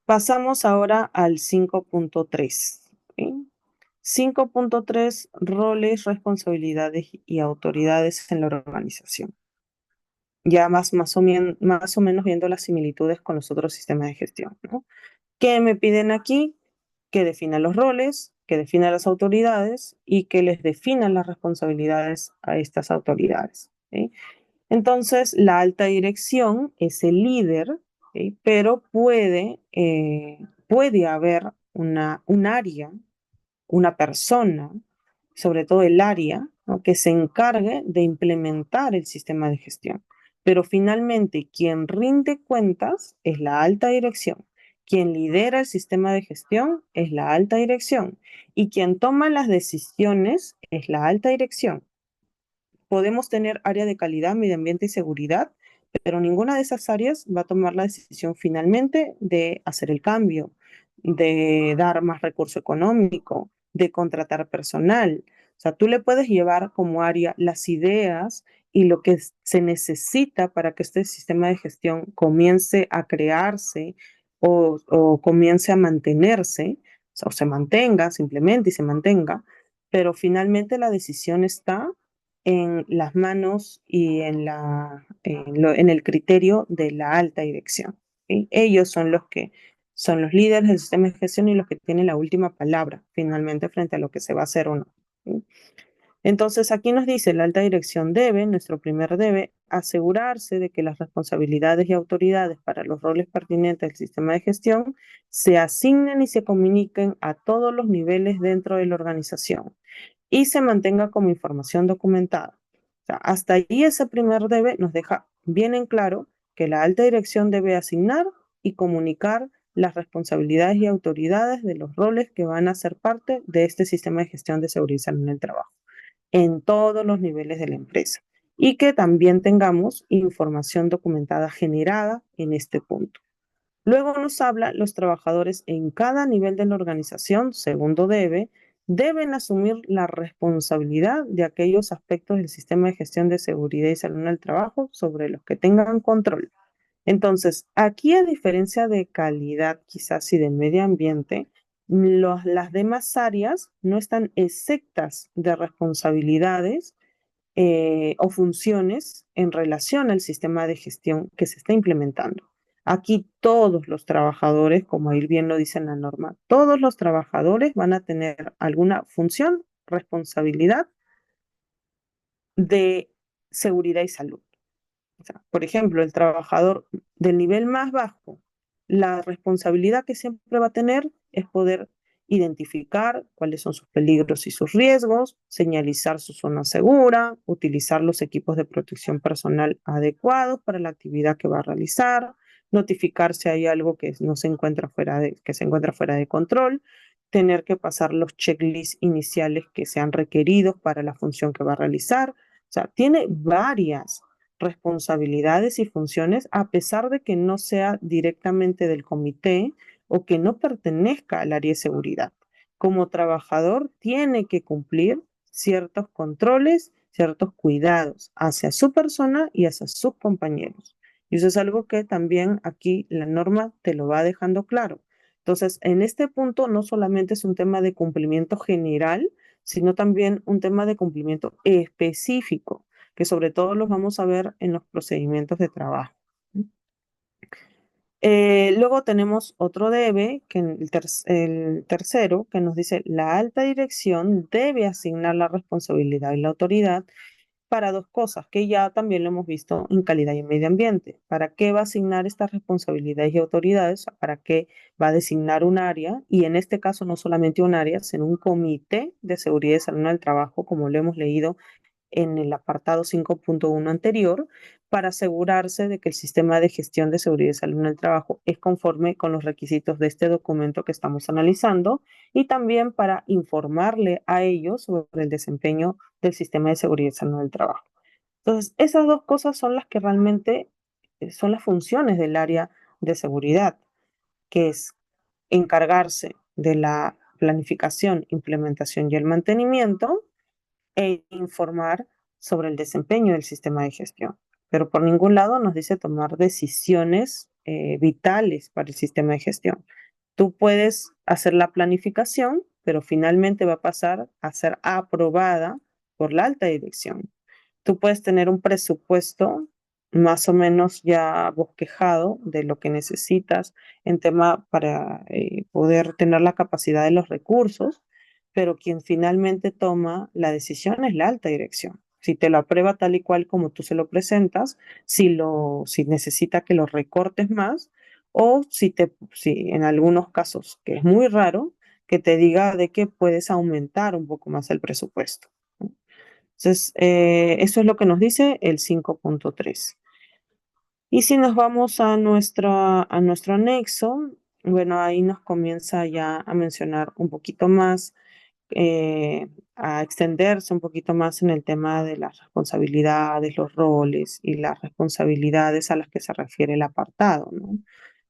Pasamos ahora al 5.3. ¿Sí? 5.3, roles, responsabilidades y autoridades en la organización. Ya más o menos viendo las similitudes con los otros sistemas de gestión, ¿no? ¿Qué me piden aquí? Que defina los roles, que defina las autoridades y que les definan las responsabilidades a estas autoridades. ¿Sí? Entonces, la alta dirección es el líder, ¿sí? Pero puede haber un área, una persona, sobre todo el área, ¿no? que se encargue de implementar el sistema de gestión. Pero finalmente, quien rinde cuentas es la alta dirección. Quien lidera el sistema de gestión es la alta dirección. Y quien toma las decisiones es la alta dirección. Podemos tener área de calidad, medio ambiente y seguridad, pero ninguna de esas áreas va a tomar la decisión finalmente de hacer el cambio, de dar más recurso económico, de contratar personal. O sea, tú le puedes llevar como área las ideas y lo que se necesita para que este sistema de gestión comience a crearse o comience a mantenerse, o se mantenga simplemente y se mantenga, pero finalmente la decisión está en las manos y en el criterio de la alta dirección. ¿Sí? Ellos son los que son los líderes del sistema de gestión y los que tienen la última palabra finalmente frente a lo que se va a hacer o no. ¿Sí? Entonces, aquí nos dice, la alta dirección debe, nuestro primer debe, asegurarse de que las responsabilidades y autoridades para los roles pertinentes del sistema de gestión se asignen y se comuniquen a todos los niveles dentro de la organización y se mantenga como información documentada. O sea, hasta ahí ese primer debe nos deja bien en claro que la alta dirección debe asignar y comunicar las responsabilidades y autoridades de los roles que van a ser parte de este sistema de gestión de seguridad y salud en el trabajo en todos los niveles de la empresa y que también tengamos información documentada generada en este punto. Luego nos habla, los trabajadores en cada nivel de la organización, segundo deben asumir la responsabilidad de aquellos aspectos del sistema de gestión de seguridad y salud en el trabajo sobre los que tengan control. Entonces, aquí a diferencia de calidad quizás y de medio ambiente, las demás áreas no están exentas de responsabilidades o funciones en relación al sistema de gestión que se está implementando. Aquí todos los trabajadores, como ahí bien lo dice en la norma, todos los trabajadores van a tener alguna función responsabilidad de seguridad y salud. O sea, por ejemplo, el trabajador del nivel más bajo, la responsabilidad que siempre va a tener es poder identificar cuáles son sus peligros y sus riesgos, señalizar su zona segura, utilizar los equipos de protección personal adecuados para la actividad que va a realizar, notificar si hay algo que no se encuentra que se encuentra fuera de control, tener que pasar los checklists iniciales que sean requeridos para la función que va a realizar. O sea, tiene varias responsabilidades y funciones a pesar de que no sea directamente del comité o que no pertenezca al área de seguridad. Como trabajador tiene que cumplir ciertos controles, ciertos cuidados hacia su persona y hacia sus compañeros. Y eso es algo que también aquí la norma te lo va dejando claro. Entonces, en este punto no solamente es un tema de cumplimiento general, sino también un tema de cumplimiento específico, que sobre todo los vamos a ver en los procedimientos de trabajo. Luego tenemos otro debe, que el tercero, que nos dice la alta dirección debe asignar la responsabilidad y la autoridad para dos cosas, que ya también lo hemos visto en calidad y en medio ambiente. ¿Para qué va a asignar estas responsabilidades y autoridades? ¿Para qué va a designar un área? Y en este caso no solamente un área, sino un comité de seguridad y salud del trabajo, como lo hemos leído en el apartado 5.1 anterior, para asegurarse de que el sistema de gestión de seguridad y salud en el trabajo es conforme con los requisitos de este documento que estamos analizando y también para informarle a ellos sobre el desempeño del sistema de seguridad y salud en el trabajo. Entonces, esas dos cosas son las que realmente son las funciones del área de seguridad, que es encargarse de la planificación, implementación y el mantenimiento e informar sobre el desempeño del sistema de gestión. Pero por ningún lado nos dice tomar decisiones vitales para el sistema de gestión. Tú puedes hacer la planificación, pero finalmente va a pasar a ser aprobada por la alta dirección. Tú puedes tener un presupuesto más o menos ya bosquejado de lo que necesitas en tema para poder tener la capacidad de los recursos, pero quien finalmente toma la decisión es la alta dirección. Si te lo aprueba tal y cual como tú se lo presentas, si necesita que lo recortes más, o si en algunos casos, que es muy raro, que te diga de que puedes aumentar un poco más el presupuesto. Entonces, eso es lo que nos dice el 5.3. Y si nos vamos a nuestro anexo, bueno, ahí nos comienza ya a mencionar un poquito más, a extenderse un poquito más en el tema de las responsabilidades, los roles y las responsabilidades a las que se refiere el apartado, ¿no?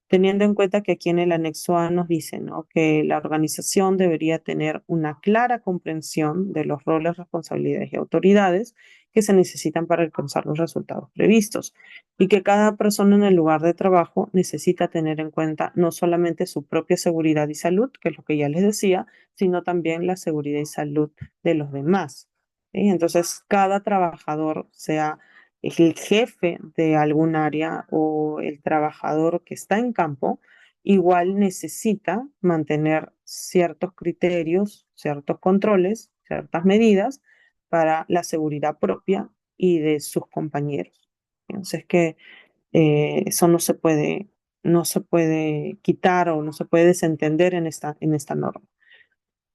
Teniendo en cuenta que aquí en el anexo A nos dice, ¿no?, que la organización debería tener una clara comprensión de los roles, responsabilidades y autoridades que se necesitan para alcanzar los resultados previstos y que cada persona en el lugar de trabajo necesita tener en cuenta no solamente su propia seguridad y salud, que es lo que ya les decía, sino también la seguridad y salud de los demás. ¿Sí? Entonces, cada trabajador, sea el jefe de algún área o el trabajador que está en campo, igual necesita mantener ciertos criterios, ciertos controles, ciertas medidas para la seguridad propia y de sus compañeros. Entonces que eso no se puede quitar o no se puede desentender en esta norma.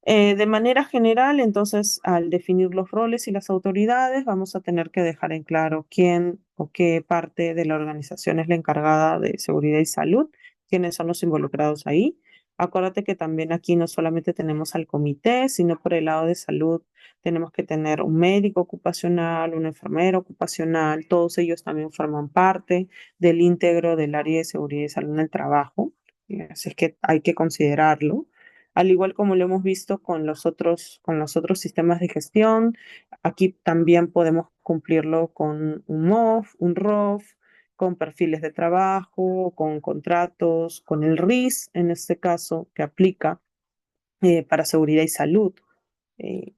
De manera general, entonces, al definir los roles y las autoridades, vamos a tener que dejar en claro quién o qué parte de la organización es la encargada de seguridad y salud, quiénes son los involucrados ahí. Acuérdate que también aquí no solamente tenemos al comité, sino por el lado de salud tenemos que tener un médico ocupacional, un enfermero ocupacional, todos ellos también forman parte del íntegro del área de seguridad y salud en el trabajo. Así es que hay que considerarlo al igual como lo hemos visto con los otros sistemas de gestión. Aquí también podemos cumplirlo con un MOF, un ROF, con perfiles de trabajo, con contratos, con el RIS, en este caso, que aplica para seguridad y salud. Eh,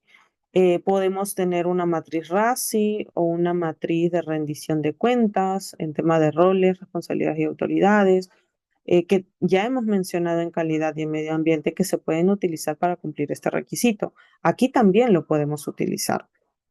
Podemos tener una matriz RACI o una matriz de rendición de cuentas en tema de roles, responsabilidades y autoridades. que ya hemos mencionado en calidad y en medio ambiente que se pueden utilizar para cumplir este requisito. Aquí también lo podemos utilizar.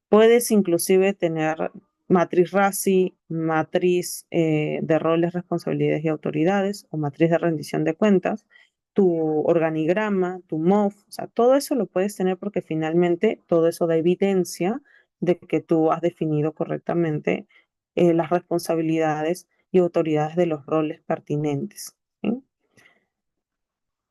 Puedes inclusive tener matriz RACI, matriz de roles, responsabilidades y autoridades o matriz de rendición de cuentas, tu organigrama, tu MOF, o sea, todo eso lo puedes tener porque finalmente todo eso da evidencia de que tú has definido correctamente las responsabilidades y autoridades de los roles pertinentes. ¿Sí?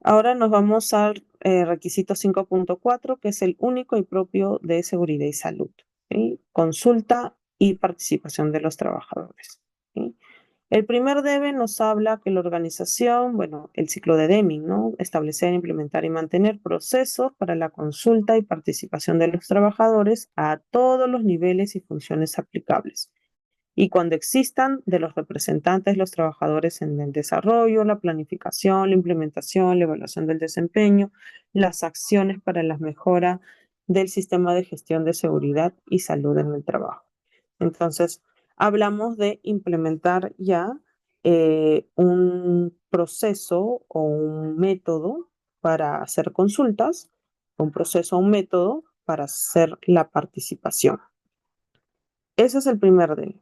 Ahora nos vamos al requisito 5.4, que es el único y propio de seguridad y salud. ¿Sí? Consulta y participación de los trabajadores. ¿Sí? El primer debe nos habla que la organización, bueno, el ciclo de Deming, ¿no? Establecer, implementar y mantener procesos para la consulta y participación de los trabajadores a todos los niveles y funciones aplicables y cuando existan de los representantes, los trabajadores en el desarrollo, la planificación, la implementación, la evaluación del desempeño, las acciones para la mejora del sistema de gestión de seguridad y salud en el trabajo. Entonces, hablamos de implementar ya un proceso o un método para hacer consultas, un proceso o un método para hacer la participación. Ese es el primer D.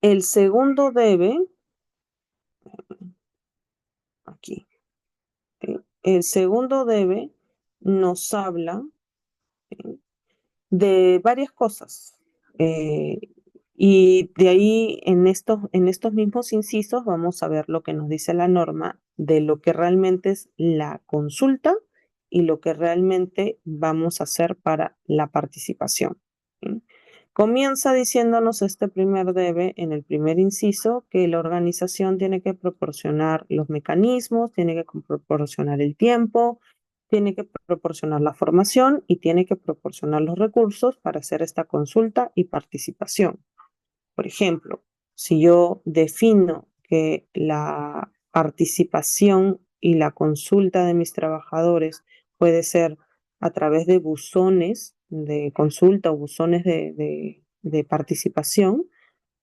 El segundo debe, aquí, el segundo debe nos habla de varias cosas. eh, y de ahí en estos mismos incisos vamos a ver lo que nos dice la norma de lo que realmente es la consulta y lo que realmente vamos a hacer para la participación. ¿Sí? Comienza diciéndonos este primer debe en el primer inciso que la organización tiene que proporcionar los mecanismos, tiene que proporcionar el tiempo, tiene que proporcionar la formación y tiene que proporcionar los recursos para hacer esta consulta y participación. Por ejemplo, si yo defino que la participación y la consulta de mis trabajadores puede ser a través de buzones de consulta o buzones de participación,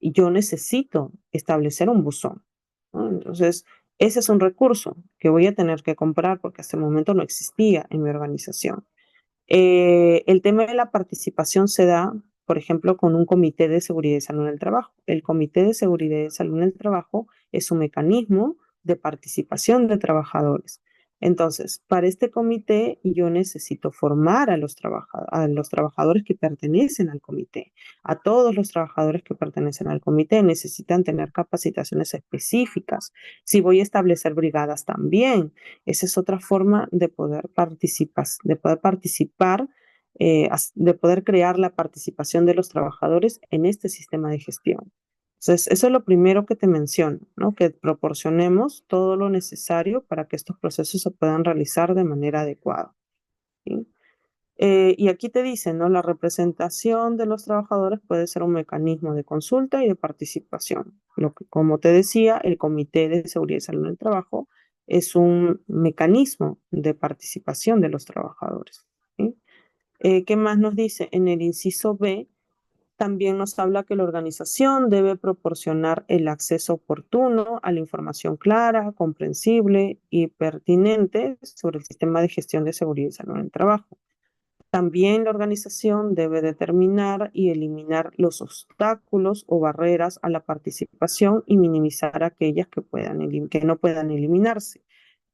yo necesito establecer un buzón, ¿no? Entonces, ese es un recurso que voy a tener que comprar porque hasta el momento no existía en mi organización. El tema de la participación se da, por ejemplo, con un comité de seguridad y salud en el trabajo. El comité de seguridad y salud en el trabajo es un mecanismo de participación de trabajadores. Entonces, para este comité yo necesito formar a a los trabajadores que pertenecen al comité. A todos los trabajadores que pertenecen al comité necesitan tener capacitaciones específicas. Si voy a establecer brigadas también, esa es otra forma de poder participar, de poder crear la participación de los trabajadores en este sistema de gestión. Entonces, eso es lo primero que te menciono, ¿no? Que proporcionemos todo lo necesario para que estos procesos se puedan realizar de manera adecuada. ¿Sí? Y aquí te dicen, ¿no? La representación de los trabajadores puede ser un mecanismo de consulta y de participación. Como te decía, el Comité de Seguridad y Salud en el Trabajo es un mecanismo de participación de los trabajadores. ¿Sí? ¿Qué más nos dice? En el inciso B, también nos habla que la organización debe proporcionar el acceso oportuno a la información clara, comprensible y pertinente sobre el sistema de gestión de seguridad y salud en el trabajo. También la organización debe determinar y eliminar los obstáculos o barreras a la participación y minimizar aquellas que no puedan eliminarse.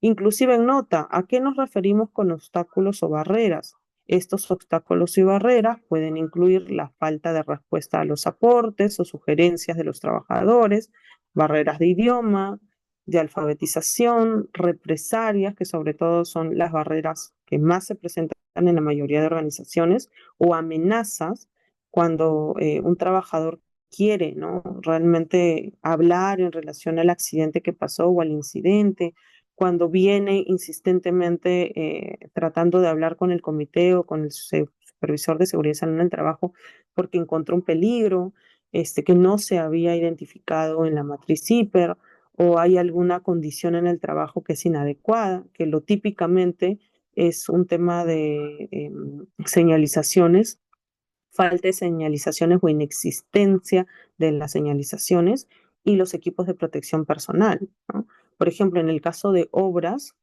Inclusive en nota, ¿a qué nos referimos con obstáculos o barreras? Estos obstáculos y barreras pueden incluir la falta de respuesta a los aportes o sugerencias de los trabajadores, barreras de idioma, de alfabetización, represalias, que sobre todo son las barreras que más se presentan en la mayoría de organizaciones, o amenazas cuando un trabajador quiere, ¿no? Realmente hablar en relación al accidente que pasó o al incidente, cuando viene insistentemente tratando de hablar con el comité o con el supervisor de seguridad y salud en el trabajo porque encontró un peligro que no se había identificado en la matriz CIPER o hay alguna condición en el trabajo que es inadecuada, que lo típicamente es un tema de señalizaciones, falta de señalizaciones o inexistencia de las señalizaciones y los equipos de protección personal, ¿no? Por ejemplo, en el caso de obras,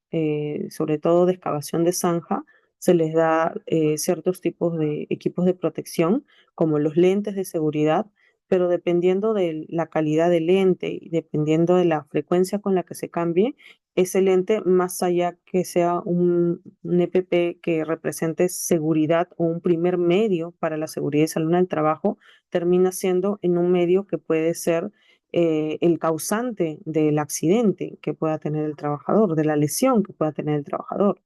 sobre todo de excavación de zanja, se les da ciertos tipos de equipos de protección, como los lentes de seguridad, pero dependiendo de la calidad del lente y dependiendo de la frecuencia con la que se cambie, ese lente, más allá que sea un EPP que represente seguridad o un primer medio para la seguridad y salud en el trabajo, termina siendo en un medio que puede ser el causante del accidente que pueda tener el trabajador, de la lesión que pueda tener el trabajador.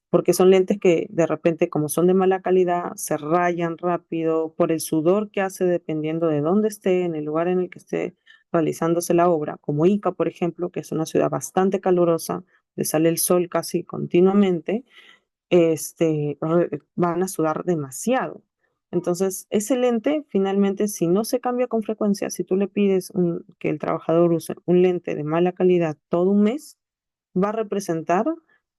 Porque son lentes que de repente, como son de mala calidad, se rayan rápido por el sudor que hace dependiendo de dónde esté, en el lugar en el que esté realizándose la obra, como Ica, por ejemplo, que es una ciudad bastante calurosa, le sale el sol casi continuamente, van a sudar demasiado. Entonces, ese lente, finalmente, si no se cambia con frecuencia, si tú le pides que el trabajador use un lente de mala calidad todo un mes, va a representar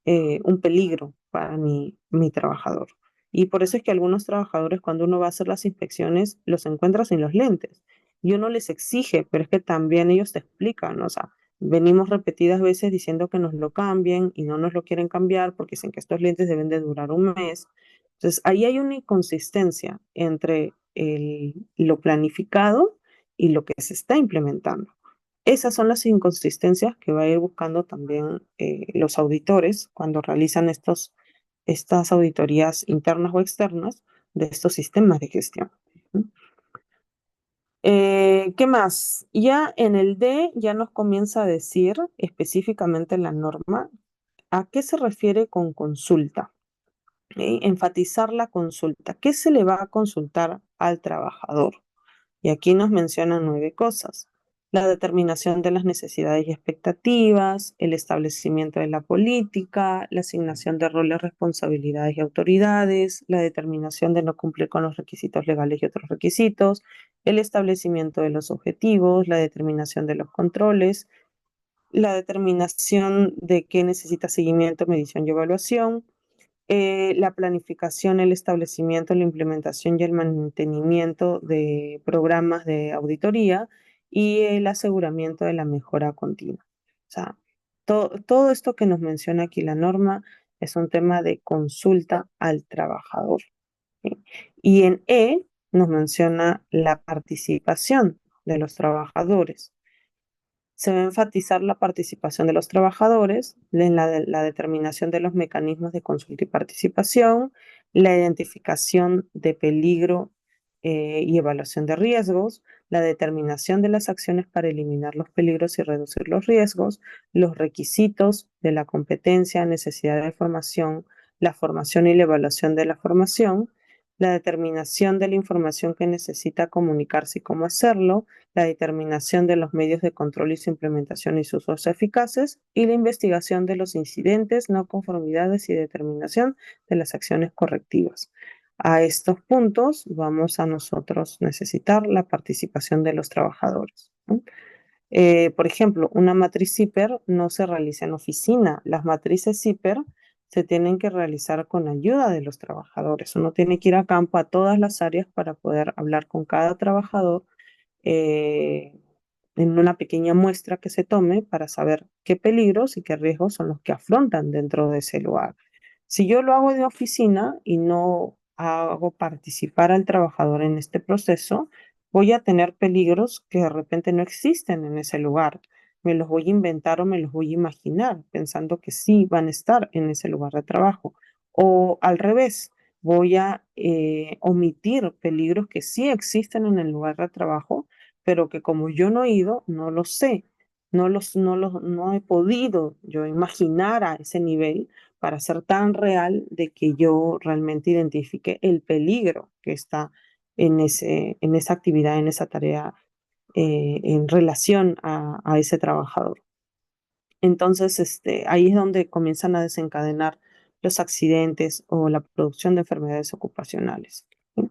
un peligro para mi trabajador. Y por eso es que algunos trabajadores, cuando uno va a hacer las inspecciones, los encuentra sin los lentes. Y uno les exige, pero es que también ellos te explican, ¿no? O sea, venimos repetidas veces diciendo que nos lo cambien y no nos lo quieren cambiar porque dicen que estos lentes deben de durar un mes. Entonces, ahí hay una inconsistencia entre lo planificado y lo que se está implementando. Esas son las inconsistencias que va a ir buscando también los auditores cuando realizan estas auditorías internas o externas de estos sistemas de gestión. ¿Qué más? Ya en el D ya nos comienza a decir específicamente la norma a qué se refiere con consulta. Enfatizar la consulta. ¿Qué se le va a consultar al trabajador? Y aquí nos mencionan 9 cosas. La determinación de las necesidades y expectativas, el establecimiento de la política, la asignación de roles, responsabilidades y autoridades, la determinación de no cumplir con los requisitos legales y otros requisitos, el establecimiento de los objetivos, la determinación de los controles, la determinación de qué necesita seguimiento, medición y evaluación, la planificación, el establecimiento, la implementación y el mantenimiento de programas de auditoría y el aseguramiento de la mejora continua. O sea, todo esto que nos menciona aquí la norma es un tema de consulta al trabajador. ¿Sí? Y en E nos menciona la participación de los trabajadores. Se va a enfatizar la participación de los trabajadores en la determinación de los mecanismos de consulta y participación, la identificación de peligro y evaluación de riesgos, la determinación de las acciones para eliminar los peligros y reducir los riesgos, los requisitos de la competencia, necesidad de formación, la formación y la evaluación de la formación, la determinación de la información que necesita comunicarse y cómo hacerlo, la determinación de los medios de control y su implementación y sus usos eficaces, y la investigación de los incidentes, no conformidades y determinación de las acciones correctivas. A estos puntos vamos a nosotros necesitar la participación de los trabajadores, ¿no? Por ejemplo, una matriz CIPER no se realiza en oficina. Las matrices CIPER se tienen que realizar con ayuda de los trabajadores. Uno tiene que ir a campo a todas las áreas para poder hablar con cada trabajador eh, en una pequeña muestra que se tome para saber qué peligros y qué riesgos son los que afrontan dentro de ese lugar. Si yo lo hago de oficina y no hago participar al trabajador en este proceso, voy a tener peligros que de repente no existen en ese lugar. Me los voy a inventar o me los voy a imaginar pensando que sí van a estar en ese lugar de trabajo. O al revés, voy a omitir peligros que sí existen en el lugar de trabajo, pero que como yo no he ido, no los sé. No he podido yo imaginar a ese nivel para ser tan real de que yo realmente identifique el peligro que está en esa actividad, en esa tarea, en relación a ese trabajador. Entonces, ahí es donde comienzan a desencadenar los accidentes o la producción de enfermedades ocupacionales. ¿Sí?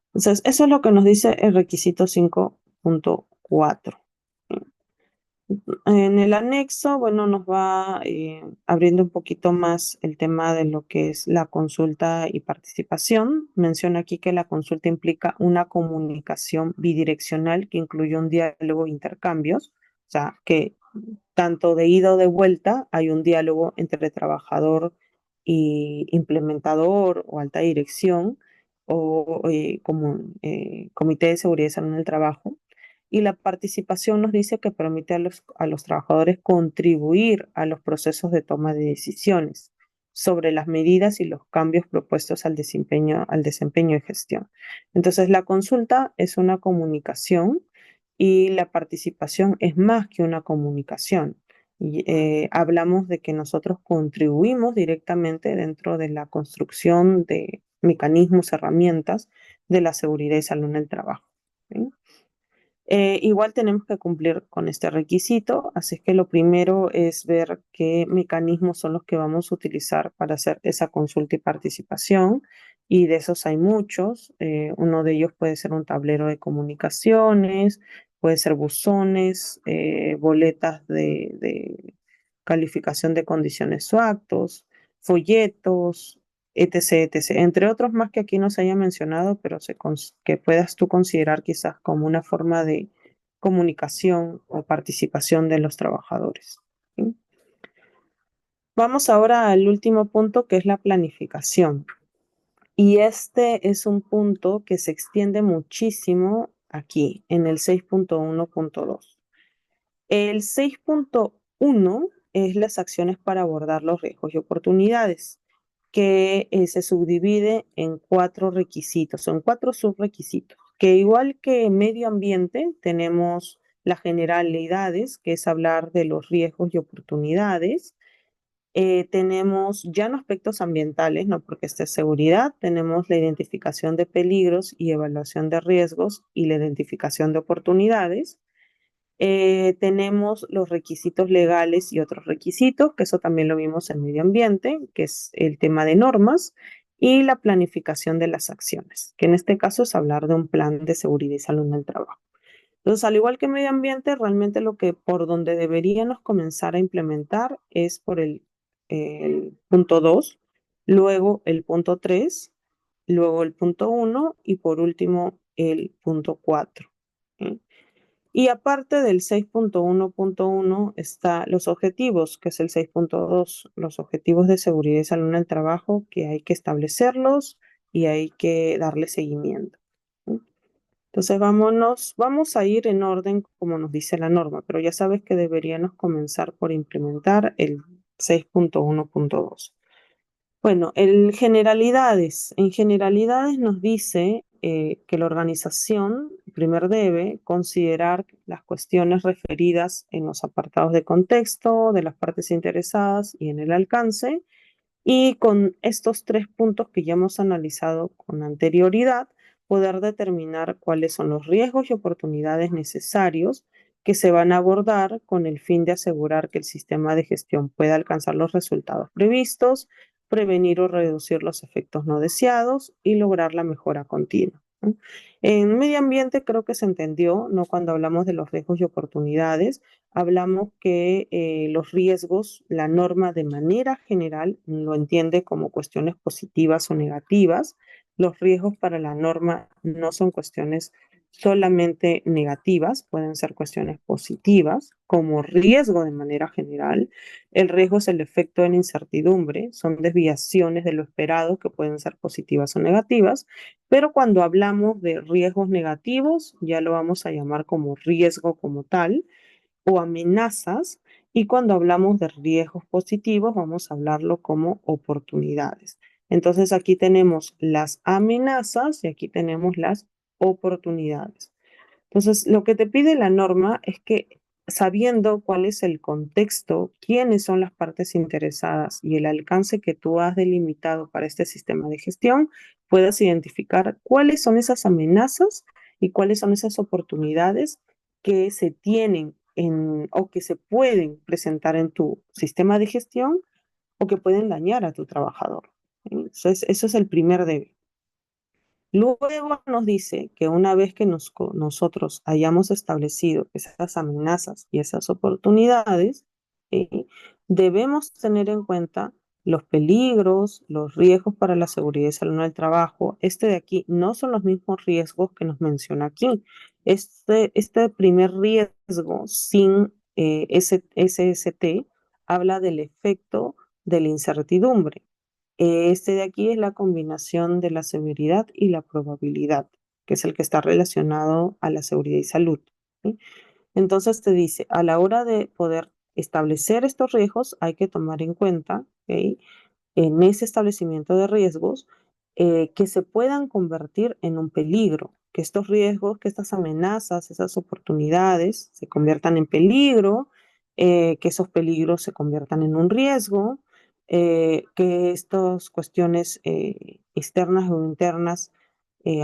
Entonces, eso es lo que nos dice el requisito 5.4. En el anexo, bueno, nos va abriendo un poquito más el tema de lo que es la consulta y participación. Menciona aquí que la consulta implica una comunicación bidireccional que incluye un diálogo e intercambios, o sea, que tanto de ida o de vuelta, hay un diálogo entre trabajador y implementador o alta dirección o como Comité de Seguridad y Salud en el Trabajo. Y la participación nos dice que permite a los trabajadores contribuir a los procesos de toma de decisiones sobre las medidas y los cambios propuestos al desempeño de gestión. Entonces, la consulta es una comunicación y la participación es más que una comunicación. Y, hablamos de que nosotros contribuimos directamente dentro de la construcción de mecanismos, herramientas de la seguridad y salud en el trabajo. ¿Sí? Igual tenemos que cumplir con este requisito, así es que lo primero es ver qué mecanismos son los que vamos a utilizar para hacer esa consulta y participación, y de esos hay muchos. Uno de ellos puede ser un tablero de comunicaciones, puede ser buzones, boletas de calificación de condiciones o actos, folletos, etc., etc., entre otros más que aquí no se haya mencionado, pero que puedas tú considerar quizás como una forma de comunicación o participación de los trabajadores. ¿Sí? Vamos ahora al último punto, que es la planificación. Y este es un punto que se extiende muchísimo aquí, en el 6.1.2. El 6.1 es las acciones para abordar los riesgos y oportunidades, que se subdivide en 4 requisitos, son 4 subrequisitos, que igual que medio ambiente tenemos las generalidades, que es hablar de los riesgos y oportunidades. Tenemos ya no aspectos ambientales, no porque esté seguridad, tenemos la identificación de peligros y evaluación de riesgos y la identificación de oportunidades. Tenemos los requisitos legales y otros requisitos, que eso también lo vimos en medio ambiente, que es el tema de normas, y la planificación de las acciones, que en este caso es hablar de un plan de seguridad y salud en el trabajo. Entonces, al igual que medio ambiente, realmente lo que por donde deberíamos comenzar a implementar es por el punto 2, luego el punto 3, luego el punto 1 y por último el punto 4. ¿Sí? Y aparte del 6.1.1 está los objetivos, que es el 6.2, los objetivos de seguridad y salud en el trabajo, que hay que establecerlos y hay que darle seguimiento. ¿Sí? Entonces vamos a ir en orden como nos dice la norma, pero ya sabes que deberíamos comenzar por implementar el 6.1.2. Bueno, en generalidades nos dice que la organización primero debe considerar las cuestiones referidas en los apartados de contexto, de las partes interesadas y en el alcance, y con estos 3 puntos que ya hemos analizado con anterioridad, poder determinar cuáles son los riesgos y oportunidades necesarios que se van a abordar con el fin de asegurar que el sistema de gestión pueda alcanzar los resultados previstos, prevenir o reducir los efectos no deseados y lograr la mejora continua. ¿No? En medio ambiente creo que se entendió, ¿no? Cuando hablamos de los riesgos y oportunidades, hablamos que los riesgos, la norma de manera general lo entiende como cuestiones positivas o negativas. Los riesgos para la norma no son cuestiones solamente negativas, pueden ser cuestiones positivas, como riesgo de manera general. El riesgo es el efecto de la incertidumbre, son desviaciones de lo esperado que pueden ser positivas o negativas, pero cuando hablamos de riesgos negativos, ya lo vamos a llamar como riesgo como tal o amenazas, y cuando hablamos de riesgos positivos vamos a hablarlo como oportunidades. Entonces aquí tenemos las amenazas y aquí tenemos las oportunidades. Entonces, lo que te pide la norma es que sabiendo cuál es el contexto, quiénes son las partes interesadas y el alcance que tú has delimitado para este sistema de gestión, puedas identificar cuáles son esas amenazas y cuáles son esas oportunidades que se tienen o que se pueden presentar en tu sistema de gestión o que pueden dañar a tu trabajador. Entonces, eso es el primer deber. Luego nos dice que una vez que nosotros hayamos establecido esas amenazas y esas oportunidades, ¿sí? Debemos tener en cuenta los peligros, los riesgos para la seguridad y salud en el trabajo. Este de aquí no son los mismos riesgos que nos menciona aquí. Este primer riesgo sin SST habla del efecto de la incertidumbre. Este de aquí es la combinación de la severidad y la probabilidad, que es el que está relacionado a la seguridad y salud. ¿Sí? Entonces te dice, a la hora de poder establecer estos riesgos, hay que tomar en cuenta, ¿ok?, en ese establecimiento de riesgos, que se puedan convertir en un peligro, que estos riesgos, que estas amenazas, esas oportunidades se conviertan en peligro, que esos peligros se conviertan en un riesgo, que estas cuestiones externas o internas,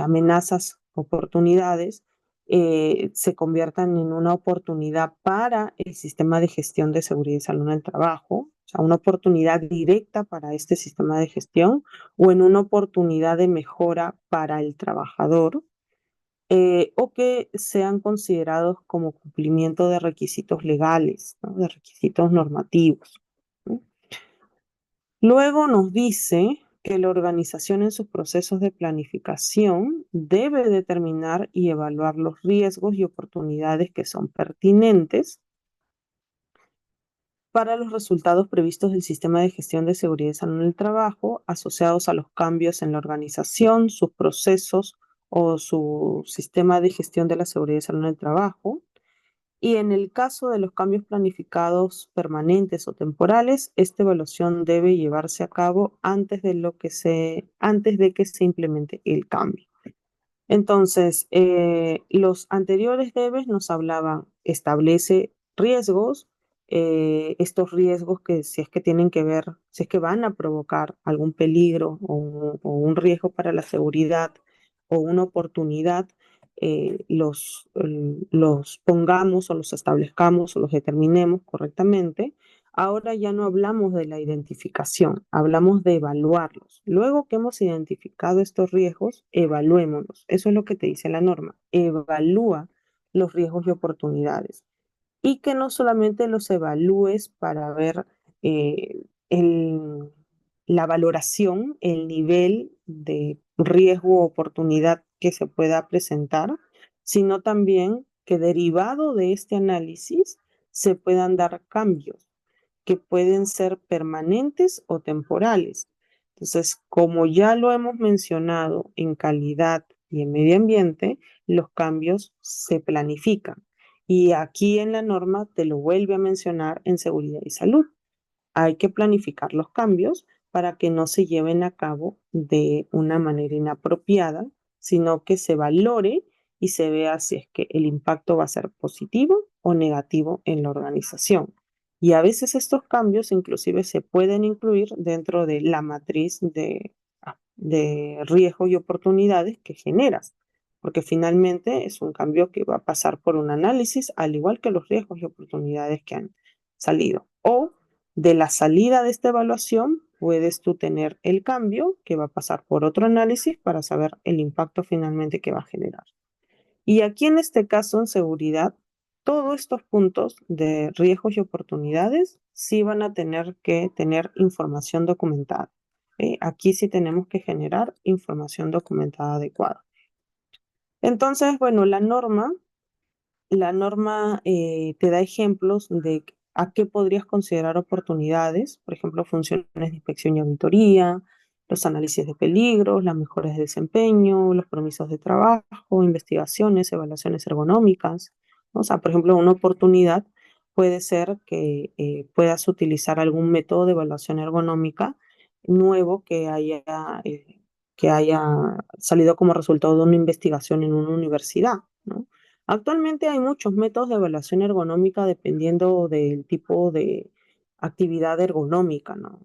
amenazas, oportunidades, se conviertan en una oportunidad para el sistema de gestión de seguridad y salud en el trabajo, o sea, una oportunidad directa para este sistema de gestión o en una oportunidad de mejora para el trabajador, o que sean considerados como cumplimiento de requisitos legales, ¿no?, de requisitos normativos, ¿no? Luego nos dice que la organización en sus procesos de planificación debe determinar y evaluar los riesgos y oportunidades que son pertinentes para los resultados previstos del sistema de gestión de seguridad y salud en el trabajo asociados a los cambios en la organización, sus procesos o su sistema de gestión de la seguridad y salud en el trabajo. Y en el caso de los cambios planificados permanentes o temporales, esta evaluación debe llevarse a cabo antes de que se implemente el cambio. Entonces, los anteriores debes nos hablaban, establece riesgos, estos riesgos que si es que tienen que ver, si es que van a provocar algún peligro o un riesgo para la seguridad o una oportunidad, los pongamos o los establezcamos o los determinemos correctamente. Ahora ya no hablamos de la identificación, hablamos de evaluarlos. Luego que hemos identificado estos riesgos, evaluémoslos. Eso es lo que te dice la norma. Evalúa los riesgos y oportunidades. Y que no solamente los evalúes para ver la valoración, el nivel de riesgo o oportunidad que se pueda presentar, sino también que derivado de este análisis se puedan dar cambios que pueden ser permanentes o temporales. Entonces, como ya lo hemos mencionado en calidad y en medio ambiente, los cambios se planifican. Y aquí en la norma te lo vuelve a mencionar en seguridad y salud. Hay que planificar los cambios para que no se lleven a cabo de una manera inapropiada, sino que se valore y se vea si es que el impacto va a ser positivo o negativo en la organización. Y a veces estos cambios inclusive se pueden incluir dentro de la matriz de riesgo y oportunidades que generas, porque finalmente es un cambio que va a pasar por un análisis, al igual que los riesgos y oportunidades que han salido. O de la salida de esta evaluación, puedes tú tener el cambio que va a pasar por otro análisis para saber el impacto finalmente que va a generar. Y aquí en este caso, en seguridad, todos estos puntos de riesgos y oportunidades sí van a tener que tener información documentada. Aquí sí tenemos que generar información documentada adecuada. Entonces, bueno, la norma te da ejemplos de a qué podrías considerar oportunidades, por ejemplo, funciones de inspección y auditoría, los análisis de peligros, las mejoras de desempeño, los permisos de trabajo, investigaciones, evaluaciones ergonómicas, ¿no? O sea, por ejemplo, una oportunidad puede ser que puedas utilizar algún método de evaluación ergonómica nuevo que haya salido como resultado de una investigación en una universidad, ¿no? Actualmente hay muchos métodos de evaluación ergonómica dependiendo del tipo de actividad ergonómica, ¿no?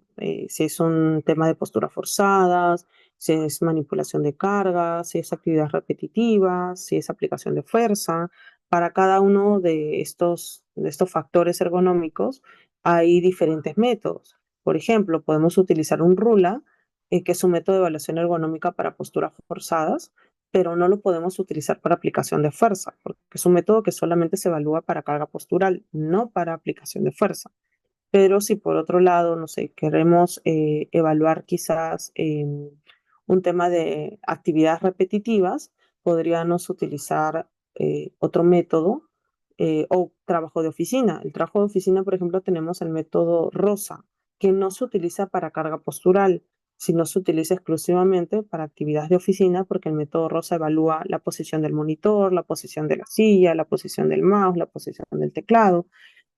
Si es un tema de posturas forzadas, si es manipulación de cargas, si es actividad repetitiva, si es aplicación de fuerza. Para cada uno de estos factores ergonómicos hay diferentes métodos. Por ejemplo, podemos utilizar un RULA, que es un método de evaluación ergonómica para posturas forzadas, pero no lo podemos utilizar para aplicación de fuerza, porque es un método que solamente se evalúa para carga postural, no para aplicación de fuerza. Pero si por otro lado, no sé, queremos evaluar quizás un tema de actividades repetitivas, podríamos utilizar otro método o trabajo de oficina. El trabajo de oficina, por ejemplo, tenemos el método ROSA, que no se utiliza para carga postural, sino se utiliza exclusivamente para actividades de oficina, porque el método ROSA evalúa la posición del monitor, la posición de la silla, la posición del mouse, la posición del teclado,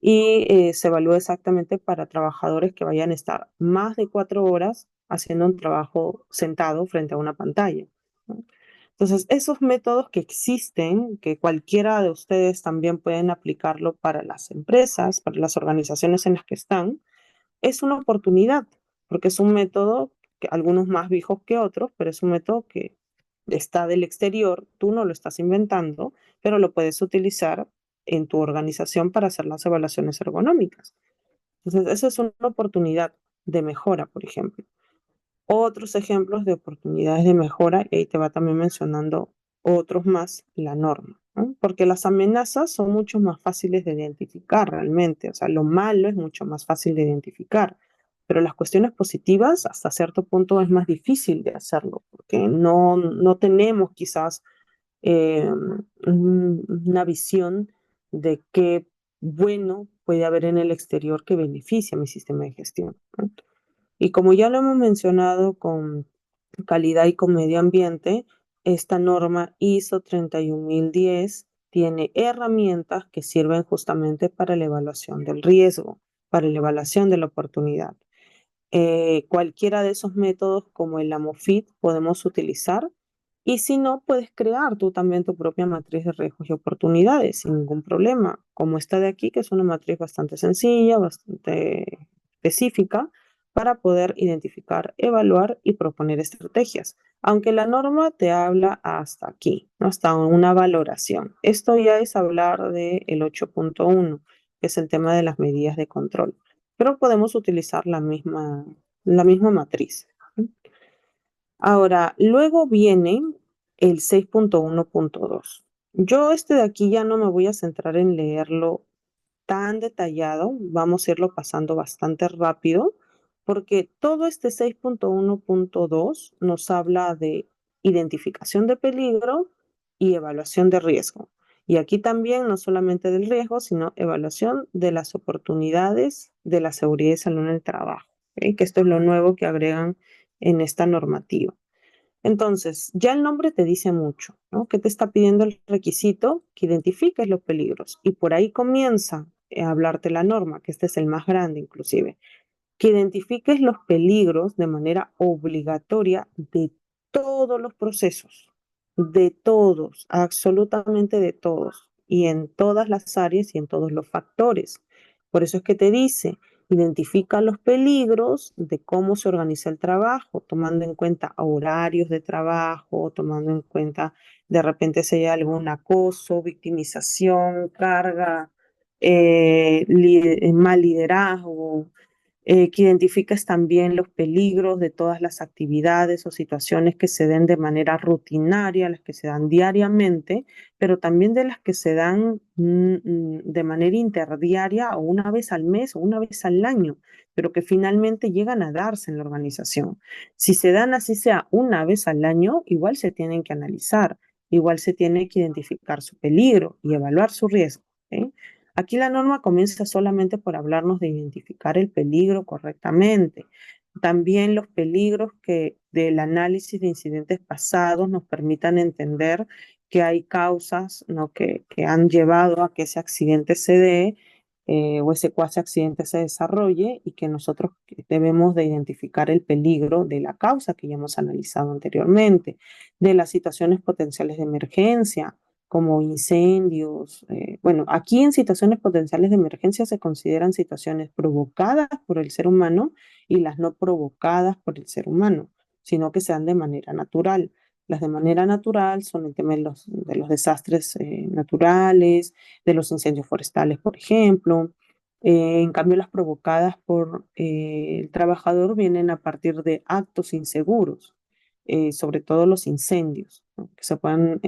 y se evalúa exactamente para trabajadores que vayan a estar más de 4 horas haciendo un trabajo sentado frente a una pantalla, ¿no? Entonces, esos métodos que existen, que cualquiera de ustedes también pueden aplicarlo para las empresas, para las organizaciones en las que están, es una oportunidad, porque es un método que algunos más viejos que otros, pero es un método que está del exterior, tú no lo estás inventando, pero lo puedes utilizar en tu organización para hacer las evaluaciones ergonómicas. Entonces, esa es una oportunidad de mejora, por ejemplo. Otros ejemplos de oportunidades de mejora, y ahí te va también mencionando otros más, la norma, ¿no? Porque las amenazas son mucho más fáciles de identificar realmente, o sea, lo malo es mucho más fácil de identificar, pero las cuestiones positivas hasta cierto punto es más difícil de hacerlo, porque no tenemos quizás eh, una visión de qué bueno puede haber en el exterior que beneficie a mi sistema de gestión, ¿no? Y como ya lo hemos mencionado con calidad y con medio ambiente, esta norma ISO 31010 tiene herramientas que sirven justamente para la evaluación del riesgo, para la evaluación de la oportunidad. Cualquiera de esos métodos como el AMOFIT podemos utilizar, y si no, puedes crear tú también tu propia matriz de riesgos y oportunidades sin ningún problema, como esta de aquí, que es una matriz bastante sencilla, bastante específica para poder identificar, evaluar y proponer estrategias. Aunque la norma te habla hasta aquí, ¿no? Hasta una valoración. Esto ya es hablar del 8.1, que es el tema de las medidas de control, pero podemos utilizar la misma matriz. Ahora, luego viene el 6.1.2. Yo este de aquí ya no me voy a centrar en leerlo tan detallado, vamos a irlo pasando bastante rápido, porque todo este 6.1.2 nos habla de identificación de peligro y evaluación de riesgo. Y aquí también no solamente del riesgo, sino evaluación de las oportunidades de la seguridad y salud en el trabajo, ¿ok? Que esto es lo nuevo que agregan en esta normativa. Entonces, ya el nombre te dice mucho, ¿no? ¿Qué te está pidiendo el requisito? Que identifiques los peligros. Y por ahí comienza a hablarte la norma, que este es el más grande inclusive, que identifiques los peligros de manera obligatoria de todos los procesos, de todos, absolutamente de todos, y en todas las áreas y en todos los factores. Por eso es que te dice, identifica los peligros de cómo se organiza el trabajo, tomando en cuenta horarios de trabajo, tomando en cuenta de repente si hay algún acoso, victimización, carga, mal liderazgo, que identifiques también los peligros de todas las actividades o situaciones que se den de manera rutinaria, las que se dan diariamente, pero también de las que se dan de manera interdiaria o una vez al mes o una vez al año, pero que finalmente llegan a darse en la organización. Si se dan así sea una vez al año, igual se tienen que analizar, igual se tiene que identificar su peligro y evaluar su riesgo, ¿ok? Aquí la norma comienza solamente por hablarnos de identificar el peligro correctamente. También los peligros que del análisis de incidentes pasados nos permitan entender que hay causas, ¿no? que han llevado a que ese accidente se dé, o ese cuasi accidente se desarrolle, y que nosotros debemos de identificar el peligro de la causa que ya hemos analizado anteriormente, de las situaciones potenciales de emergencia como incendios. Bueno, aquí en situaciones potenciales de emergencia se consideran situaciones provocadas por el ser humano y las no provocadas por el ser humano, sino que sean de manera natural. Las de manera natural son el tema de los desastres naturales, de los incendios forestales, por ejemplo. En cambio, las provocadas por el trabajador vienen a partir de actos inseguros, sobre todo los incendios, ¿no? Que se puedan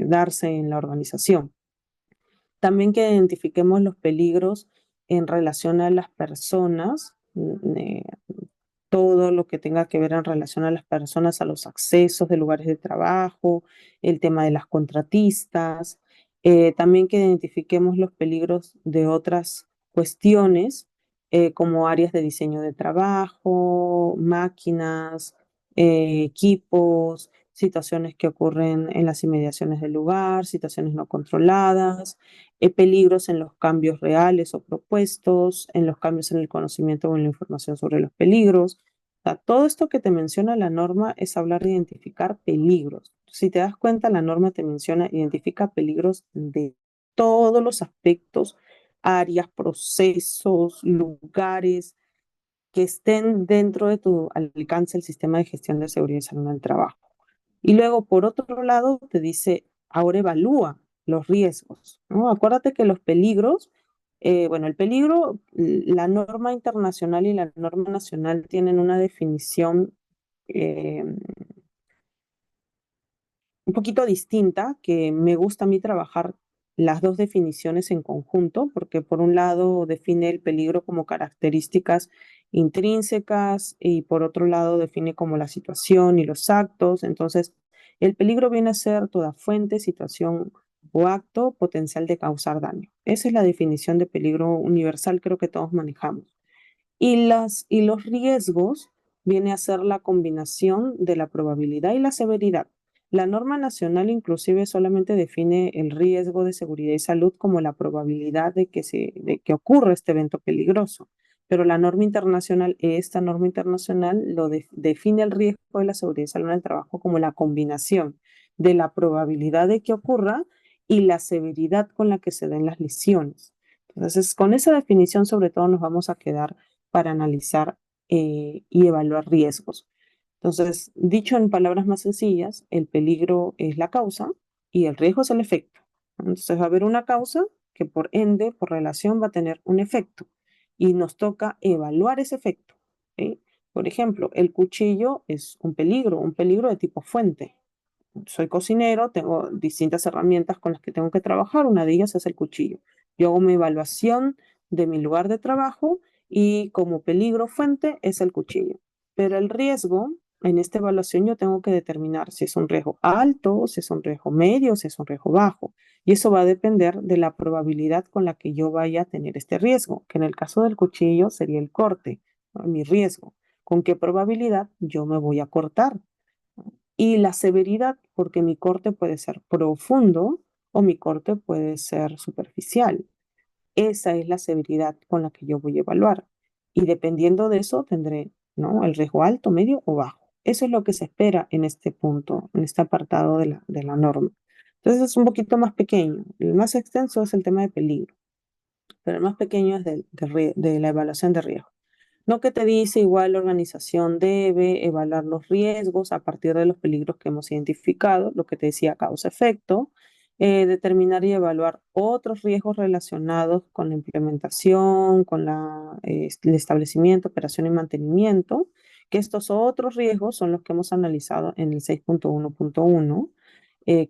darse en la organización. También que identifiquemos los peligros en relación a las personas, todo lo que tenga que ver en relación a las personas, a los accesos de lugares de trabajo, el tema de las contratistas, También que identifiquemos los peligros de otras cuestiones, como áreas de diseño de trabajo, máquinas, equipos, situaciones que ocurren en las inmediaciones del lugar, situaciones no controladas, peligros en los cambios reales o propuestos, en los cambios en el conocimiento o en la información sobre los peligros. O sea, todo esto que te menciona la norma es hablar de identificar peligros. Si te das cuenta, la norma te menciona, identifica peligros de todos los aspectos, áreas, procesos, lugares que estén dentro de tu alcance el sistema de gestión de seguridad y salud en el trabajo. Y luego, por otro lado, te dice, ahora evalúa los riesgos, ¿no? Acuérdate que los peligros, bueno, el peligro, la norma internacional y la norma nacional tienen una definición eh, un poquito distinta, que me gusta a mí trabajar las dos definiciones en conjunto, porque por un lado define el peligro como características intrínsecas y por otro lado define como la situación y los actos. Entonces, el peligro viene a ser toda fuente, situación o acto potencial de causar daño. Esa es la definición de peligro universal, creo que todos manejamos. Y los riesgos viene a ser la combinación de la probabilidad y la severidad. La norma nacional inclusive solamente define el riesgo de seguridad y salud como la probabilidad de que ocurra este evento peligroso. Pero la norma internacional, esta norma internacional define el riesgo de la seguridad y salud en el trabajo como la combinación de la probabilidad de que ocurra y la severidad con la que se den las lesiones. Entonces, con esa definición sobre todo nos vamos a quedar para analizar y evaluar riesgos. Entonces, dicho en palabras más sencillas, el peligro es la causa y el riesgo es el efecto. Entonces, va a haber una causa que por ende, por relación, va a tener un efecto y nos toca evaluar ese efecto. ¿Sí? Por ejemplo, el cuchillo es un peligro de tipo fuente. Soy cocinero, tengo distintas herramientas con las que tengo que trabajar, una de ellas es el cuchillo. Yo hago mi evaluación de mi lugar de trabajo y como peligro fuente es el cuchillo. Pero el riesgo, en esta evaluación yo tengo que determinar si es un riesgo alto, si es un riesgo medio, si es un riesgo bajo. Y eso va a depender de la probabilidad con la que yo vaya a tener este riesgo, que en el caso del cuchillo sería el corte, ¿no? Mi riesgo. ¿Con qué probabilidad yo me voy a cortar? Y la severidad, porque mi corte puede ser profundo o mi corte puede ser superficial. Esa es la severidad con la que yo voy a evaluar. Y dependiendo de eso tendré, ¿no? El riesgo alto, medio o bajo. Eso es lo que se espera en este punto, en este apartado de la norma. Entonces es un poquito más pequeño. El más extenso es el tema de peligro, pero el más pequeño es de la evaluación de riesgo. No, que te dice igual la organización debe evaluar los riesgos a partir de los peligros que hemos identificado, lo que te decía causa-efecto, determinar y evaluar otros riesgos relacionados con la implementación, con el establecimiento, operación y mantenimiento, que estos otros riesgos son los que hemos analizado en el 6.1.1,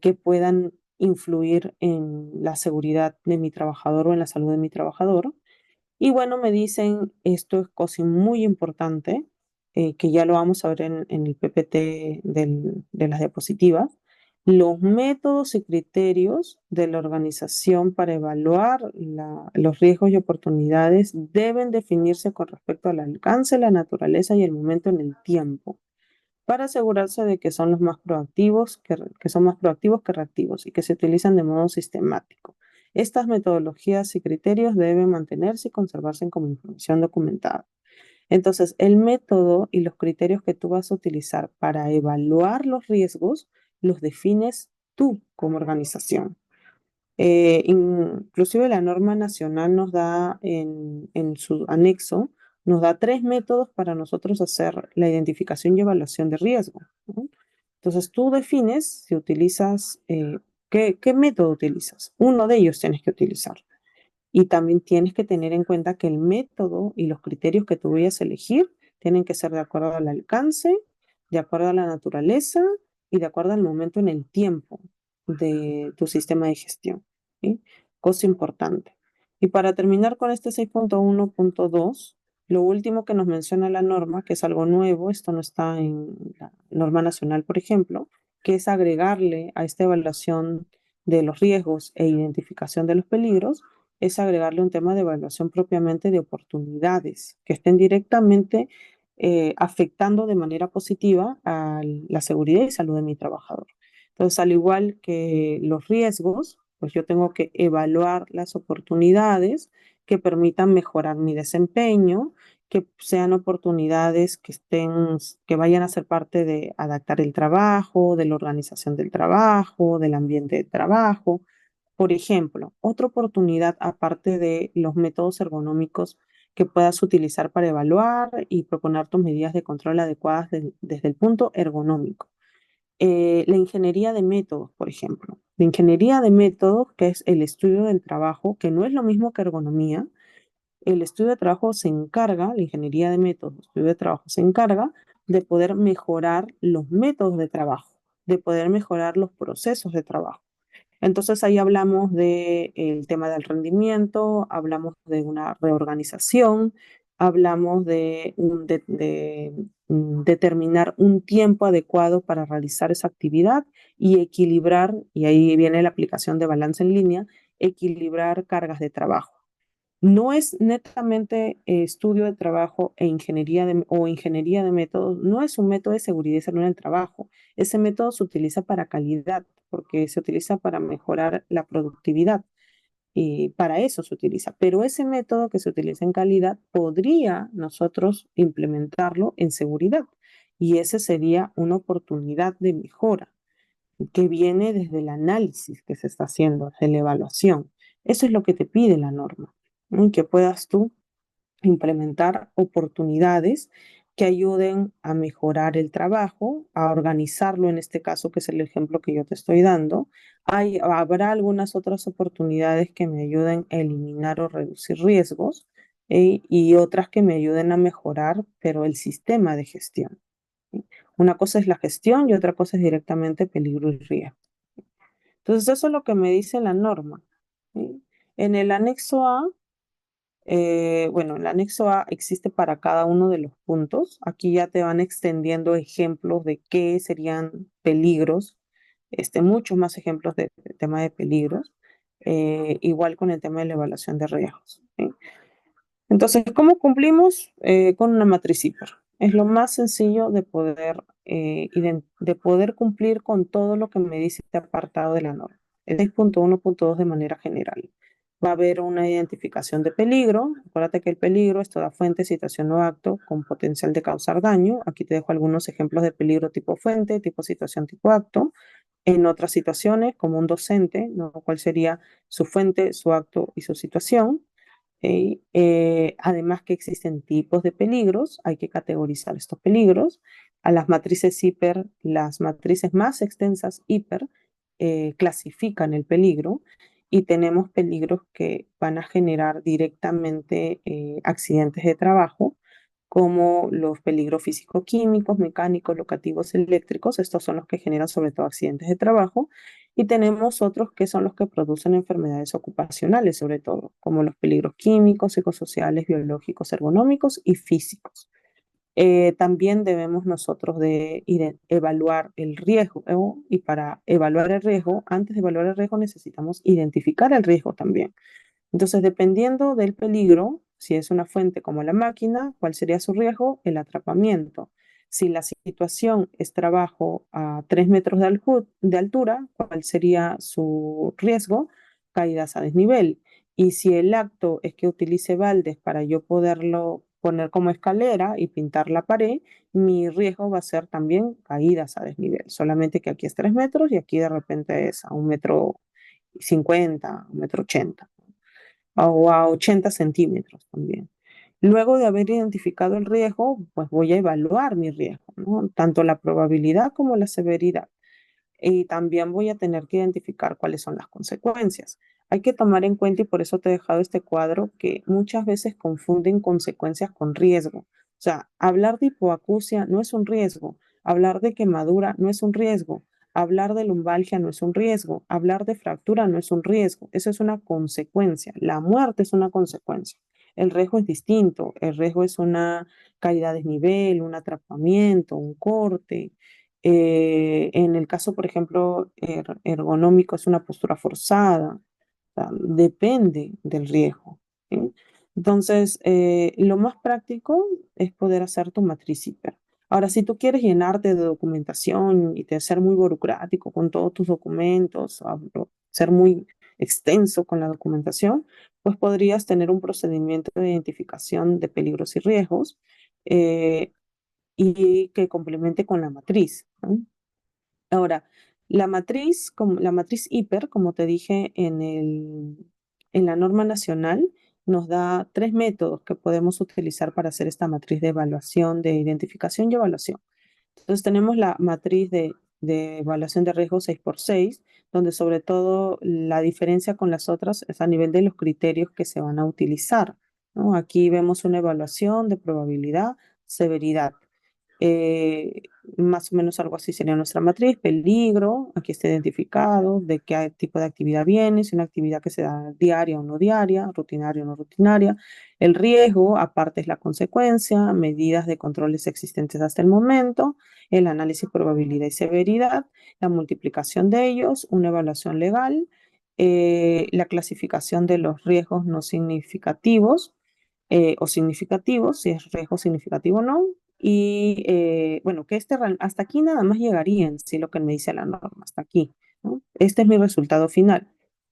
que puedan influir en la seguridad de mi trabajador o en la salud de mi trabajador. Y bueno, me dicen, esto es cosa muy importante, que ya lo vamos a ver en el PPT de las diapositivas, los métodos y criterios de la organización para evaluar los riesgos y oportunidades deben definirse con respecto al alcance, la naturaleza y el momento en el tiempo, para asegurarse de que son los más proactivos, que son más proactivos que reactivos y que se utilizan de modo sistemático. Estas metodologías y criterios deben mantenerse y conservarse como información documentada. Entonces, el método y los criterios que tú vas a utilizar para evaluar los riesgos los defines tú como organización. Inclusive la norma nacional nos da en su anexo, nos da tres métodos para nosotros hacer la identificación y evaluación de riesgo, ¿no? Entonces tú defines si utilizas, qué método utilizas. Uno de ellos tienes que utilizar. Y también tienes que tener en cuenta que el método y los criterios que tú vayas a elegir tienen que ser de acuerdo al alcance, de acuerdo a la naturaleza y de acuerdo al momento en el tiempo de tu sistema de gestión. ¿Sí? Cosa importante. Y para terminar con este 6.1.2, lo último que nos menciona la norma, que es algo nuevo, esto no está en la norma nacional, por ejemplo, que es agregarle a esta evaluación de los riesgos e identificación de los peligros, es agregarle un tema de evaluación propiamente de oportunidades que estén directamente afectando de manera positiva a la seguridad y salud de mi trabajador. Entonces, al igual que los riesgos, pues yo tengo que evaluar las oportunidades que permitan mejorar mi desempeño, que sean oportunidades que vayan a ser parte de adaptar el trabajo, de la organización del trabajo, del ambiente de trabajo. Por ejemplo, otra oportunidad aparte de los métodos ergonómicos que puedas utilizar para evaluar y proponer tus medidas de control adecuadas desde el punto ergonómico. La ingeniería de métodos, por ejemplo. La ingeniería de métodos, que es el estudio del trabajo, que no es lo mismo que ergonomía. El estudio de trabajo se encarga, la ingeniería de métodos, el estudio de trabajo se encarga de poder mejorar los métodos de trabajo, de poder mejorar los procesos de trabajo. Entonces ahí hablamos del tema del rendimiento, hablamos de una reorganización, hablamos de determinar un tiempo adecuado para realizar esa actividad y equilibrar, y ahí viene la aplicación de balance en línea, equilibrar cargas de trabajo. No es netamente estudio de trabajo o ingeniería de métodos, no es un método de seguridad y salud en el trabajo. Ese método se utiliza para calidad, porque se utiliza para mejorar la productividad y para eso se utiliza. Pero ese método que se utiliza en calidad podría nosotros implementarlo en seguridad y ese sería una oportunidad de mejora que viene desde el análisis que se está haciendo, desde la evaluación. Eso es lo que te pide la norma, ¿no? Y que puedas tú implementar oportunidades que ayuden a mejorar el trabajo, a organizarlo en este caso, que es el ejemplo que yo te estoy dando. Habrá algunas otras oportunidades que me ayuden a eliminar o reducir riesgos y otras que me ayuden a mejorar, pero el sistema de gestión. ¿Sí? Una cosa es la gestión y otra cosa es directamente peligro y riesgo. Entonces, eso es lo que me dice la norma. ¿Sí? En el anexo A, bueno, el anexo A existe para cada uno de los puntos. Aquí ya te van extendiendo ejemplos de qué serían peligros, muchos más ejemplos de tema de peligros, igual con el tema de la evaluación de riesgos. ¿Sí? Entonces, ¿cómo cumplimos con una matriz CIPER? Es lo más sencillo de poder cumplir con todo lo que me dice este apartado de la norma. El 6.1.2 de manera general. Va a haber una identificación de peligro. Acuérdate que el peligro es toda fuente, situación o acto con potencial de causar daño. Aquí te dejo algunos ejemplos de peligro tipo fuente, tipo situación, tipo acto. En otras situaciones, como un docente, ¿no? ¿Cuál sería su fuente, su acto y su situación? Además que existen tipos de peligros, hay que categorizar estos peligros. A las matrices hiper, las matrices más extensas hiper, clasifican el peligro y tenemos peligros que van a generar directamente accidentes de trabajo, como los peligros físico-químicos, mecánicos, locativos, eléctricos. Estos son los que generan sobre todo accidentes de trabajo. Y tenemos otros que son los que producen enfermedades ocupacionales, sobre todo, como los peligros químicos, psicosociales, biológicos, ergonómicos y físicos. También debemos nosotros de evaluar el riesgo, y para evaluar el riesgo, antes de evaluar el riesgo necesitamos identificar el riesgo también. Entonces, dependiendo del peligro, si es una fuente como la máquina, ¿cuál sería su riesgo? El atrapamiento. Si la situación es trabajo a 3 metros de altura, ¿cuál sería su riesgo? Caídas a desnivel. Y si el acto es que utilice baldes para yo poderlo poner como escalera y pintar la pared, mi riesgo va a ser también caídas a desnivel. Solamente que aquí es 3 metros y aquí de repente es a 1,50 m, 1,80 m o a 80 centímetros también. Luego de haber identificado el riesgo, pues voy a evaluar mi riesgo, ¿no? Tanto la probabilidad como la severidad. Y también voy a tener que identificar cuáles son las consecuencias. Hay que tomar en cuenta, y por eso te he dejado este cuadro, que muchas veces confunden consecuencias con riesgo. O sea, hablar de hipoacusia no es un riesgo, hablar de quemadura no es un riesgo, hablar de lumbalgia no es un riesgo, hablar de fractura no es un riesgo, eso es una consecuencia. La muerte es una consecuencia. El riesgo es distinto, el riesgo es una caída de desnivel, un atrapamiento, un corte, En el caso, por ejemplo, ergonómico es una postura forzada. O sea, depende del riesgo. ¿Sí? Entonces, lo más práctico es poder hacer tu matriz hiper. Ahora, si tú quieres llenarte de documentación y de ser muy burocrático con todos tus documentos, ser muy extenso con la documentación, pues podrías tener un procedimiento de identificación de peligros y riesgos, eh, y que complemente con la matriz, ¿no? Ahora, la matriz hiper, como te dije en la norma nacional, nos da tres métodos que podemos utilizar para hacer esta matriz de evaluación, de identificación y evaluación. Entonces tenemos la matriz de evaluación de riesgo 6x6, donde sobre todo la diferencia con las otras es a nivel de los criterios que se van a utilizar, ¿no? Aquí vemos una evaluación de probabilidad, severidad. Eh, Más o menos algo así sería nuestra matriz, peligro, aquí está identificado, de qué tipo de actividad viene, si una actividad que se da diaria o no diaria, rutinaria o no rutinaria, el riesgo, aparte es la consecuencia, medidas de controles existentes hasta el momento, el análisis probabilidad y severidad, la multiplicación de ellos, una evaluación legal, la clasificación de los riesgos no significativos, o significativos, si es riesgo significativo o no, y bueno, que hasta aquí nada más llegaría en sí lo que me dice la norma, hasta aquí, ¿no? Este es mi resultado final,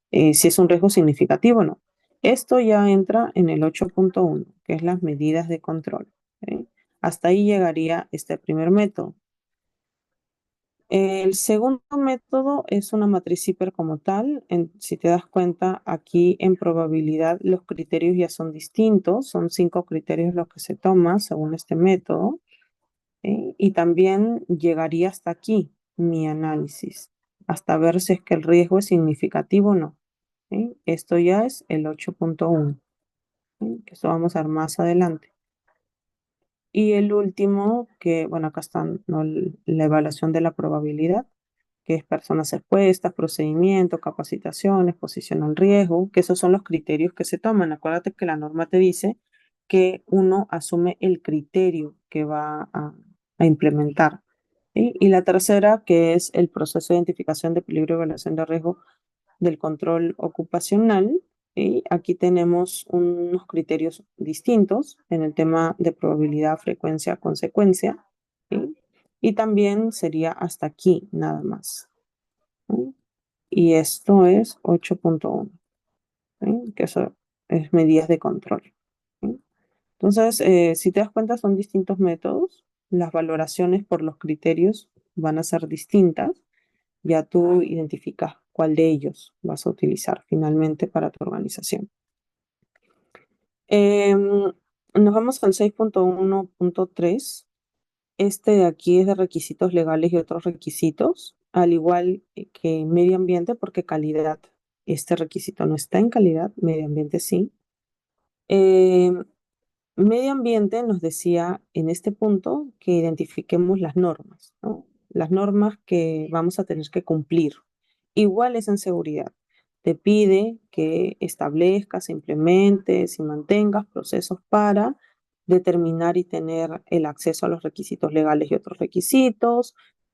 si es un riesgo significativo o no. Esto ya entra en el 8.1, que es las medidas de control. ¿Ok? Hasta ahí llegaría este primer método. El segundo método es una matriz hiper como tal. Si te das cuenta, aquí en probabilidad los criterios ya son distintos. Son 5 criterios los que se toman según este método. Y también llegaría hasta aquí mi análisis, hasta ver si es que el riesgo es significativo o no. ¿Sí? Esto ya es el 8.1, ¿sí? Que esto vamos a ver más adelante. Y el último, que bueno, acá está, ¿no? La evaluación de la probabilidad, que es personas expuestas, procedimiento, capacitación, exposición al riesgo, que esos son los criterios que se toman. Acuérdate que la norma te dice que uno asume el criterio que va a implementar. ¿Sí? Y la tercera, que es el proceso de identificación de peligro y evaluación de riesgo del control ocupacional. Y aquí tenemos unos criterios distintos en el tema de probabilidad, frecuencia, consecuencia. ¿Sí? Y también sería hasta aquí nada más. ¿Sí? Y esto es 8.1, ¿sí? Que eso es medidas de control. ¿Sí? Entonces, si te das cuenta, son distintos métodos. Las valoraciones por los criterios van a ser distintas. Ya tú identificas cuál de ellos vas a utilizar finalmente para tu organización. Nos vamos al 6.1.3. Este de aquí es de requisitos legales y otros requisitos, al igual que medio ambiente, porque calidad, este requisito no está en calidad, medio ambiente sí. Eh, Medio ambiente nos decía en este punto que identifiquemos las normas, ¿no? Las normas que vamos a tener que cumplir. Igual es en seguridad. Te pide que establezcas, implementes y mantengas procesos para determinar y tener el acceso a los requisitos legales y otros requisitos,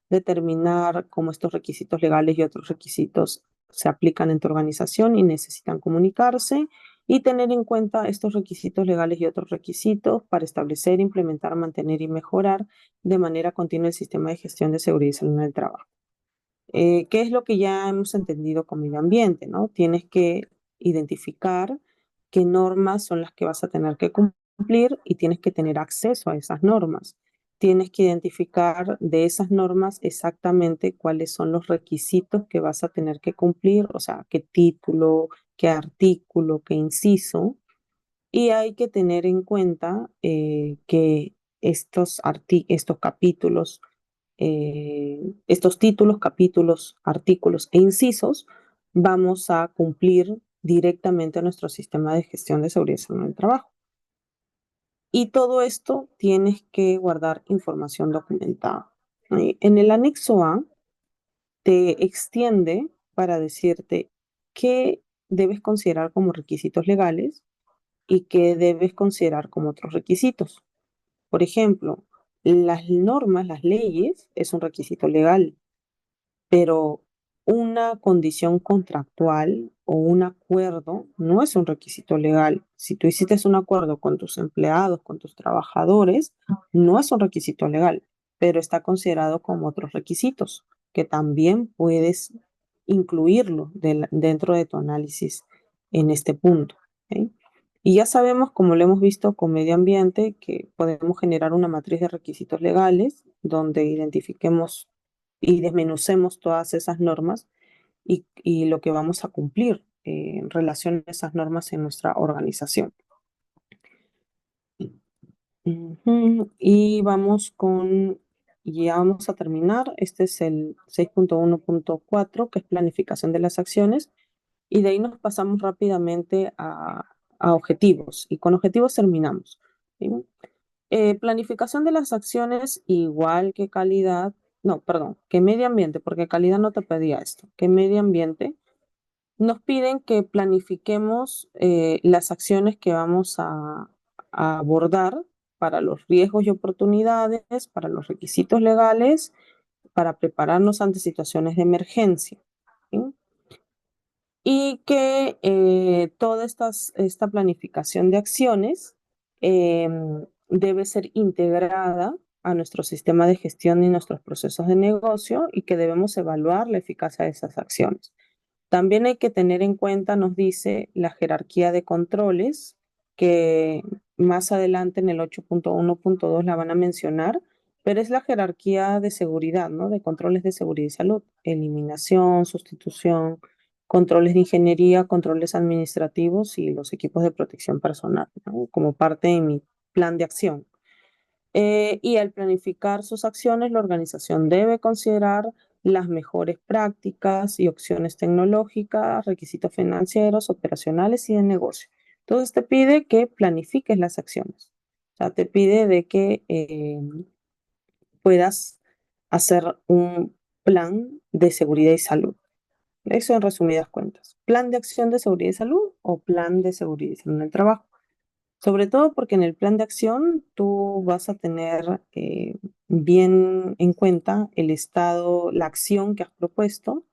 determinar cómo estos requisitos legales y otros requisitos se aplican en tu organización y necesitan comunicarse, y tener en cuenta estos requisitos legales y otros requisitos para establecer, implementar, mantener y mejorar de manera continua el sistema de gestión de seguridad y salud en el trabajo. ¿Qué es lo que ya hemos entendido con medio ambiente, ¿no? Tienes que identificar qué normas son las que vas a tener que cumplir y tienes que tener acceso a esas normas. Tienes que identificar de esas normas exactamente cuáles son los requisitos que vas a tener que cumplir, o sea, qué título, qué artículo, qué inciso. Y hay que tener en cuenta que estos capítulos, estos títulos, capítulos, artículos e incisos vamos a cumplir directamente a nuestro sistema de gestión de seguridad y salud en el trabajo. Y todo esto tienes que guardar información documentada. En el anexo A te extiende para decirte qué debes considerar como requisitos legales y qué debes considerar como otros requisitos. Por ejemplo, Las normas, las leyes, es un requisito legal, pero una condición contractual o un acuerdo no es un requisito legal. Si tú hiciste un acuerdo con tus empleados, con tus trabajadores, no es un requisito legal, pero está considerado como otros requisitos que también puedes incluirlo dentro de tu análisis en este punto. ¿Ok? Y ya sabemos, como lo hemos visto con medio ambiente, que podemos generar una matriz de requisitos legales donde identifiquemos y desmenucemos todas esas normas y lo que vamos a cumplir en relación a esas normas en nuestra organización. Ujú. Y ya vamos a terminar. Este es el 6.1.4, que es planificación de las acciones. Y de ahí nos pasamos rápidamente a objetivos. Y con objetivos terminamos. ¿Sí? Planificación de las acciones, igual que calidad, no, perdón, que medio ambiente, porque calidad no te pedía esto, que medio ambiente, nos piden que planifiquemos las acciones que vamos a abordar para los riesgos y oportunidades, para los requisitos legales, para prepararnos ante situaciones de emergencia. ¿Sí? Y que toda esta planificación de acciones debe ser integrada a nuestro sistema de gestión y nuestros procesos de negocio y que debemos evaluar la eficacia de esas acciones. También hay que tener en cuenta, nos dice, la jerarquía de controles, que más adelante en el 8.1.2 la van a mencionar, pero es la jerarquía de seguridad, ¿no? De controles de seguridad y salud, eliminación, sustitución, controles de ingeniería, controles administrativos y los equipos de protección personal, ¿no? Como parte de mi plan de acción. Y al planificar sus acciones, la organización debe considerar las mejores prácticas y opciones tecnológicas, requisitos financieros, operacionales y de negocio. Entonces te pide que planifiques las acciones. O sea, te pide de que puedas hacer un plan de seguridad y salud. Eso en resumidas cuentas. Plan de acción de seguridad y salud o plan de seguridad y salud en el trabajo. Sobre todo porque en el plan de acción tú vas a tener bien en cuenta el estado, la acción que has propuesto,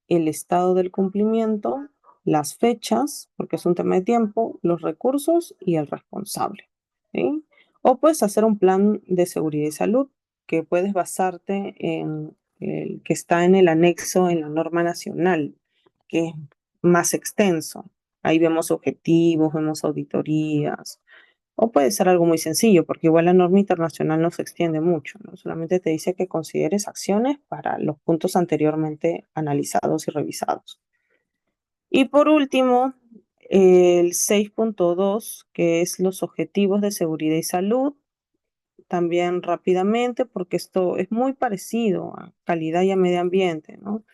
el estado del cumplimiento, las fechas, porque es un tema de tiempo, los recursos y el responsable. ¿Sí? O puedes hacer un plan de seguridad y salud que puedes basarte en el que está en el anexo en la norma nacional, que es más extenso. Ahí vemos objetivos, vemos auditorías, o puede ser algo muy sencillo, porque igual la norma internacional no se extiende mucho, ¿no? Solamente te dice que consideres acciones para los puntos anteriormente analizados y revisados. Y por último, el 6.2, que es los objetivos de seguridad y salud, también rápidamente, porque esto es muy parecido a calidad y a medio ambiente, ¿no?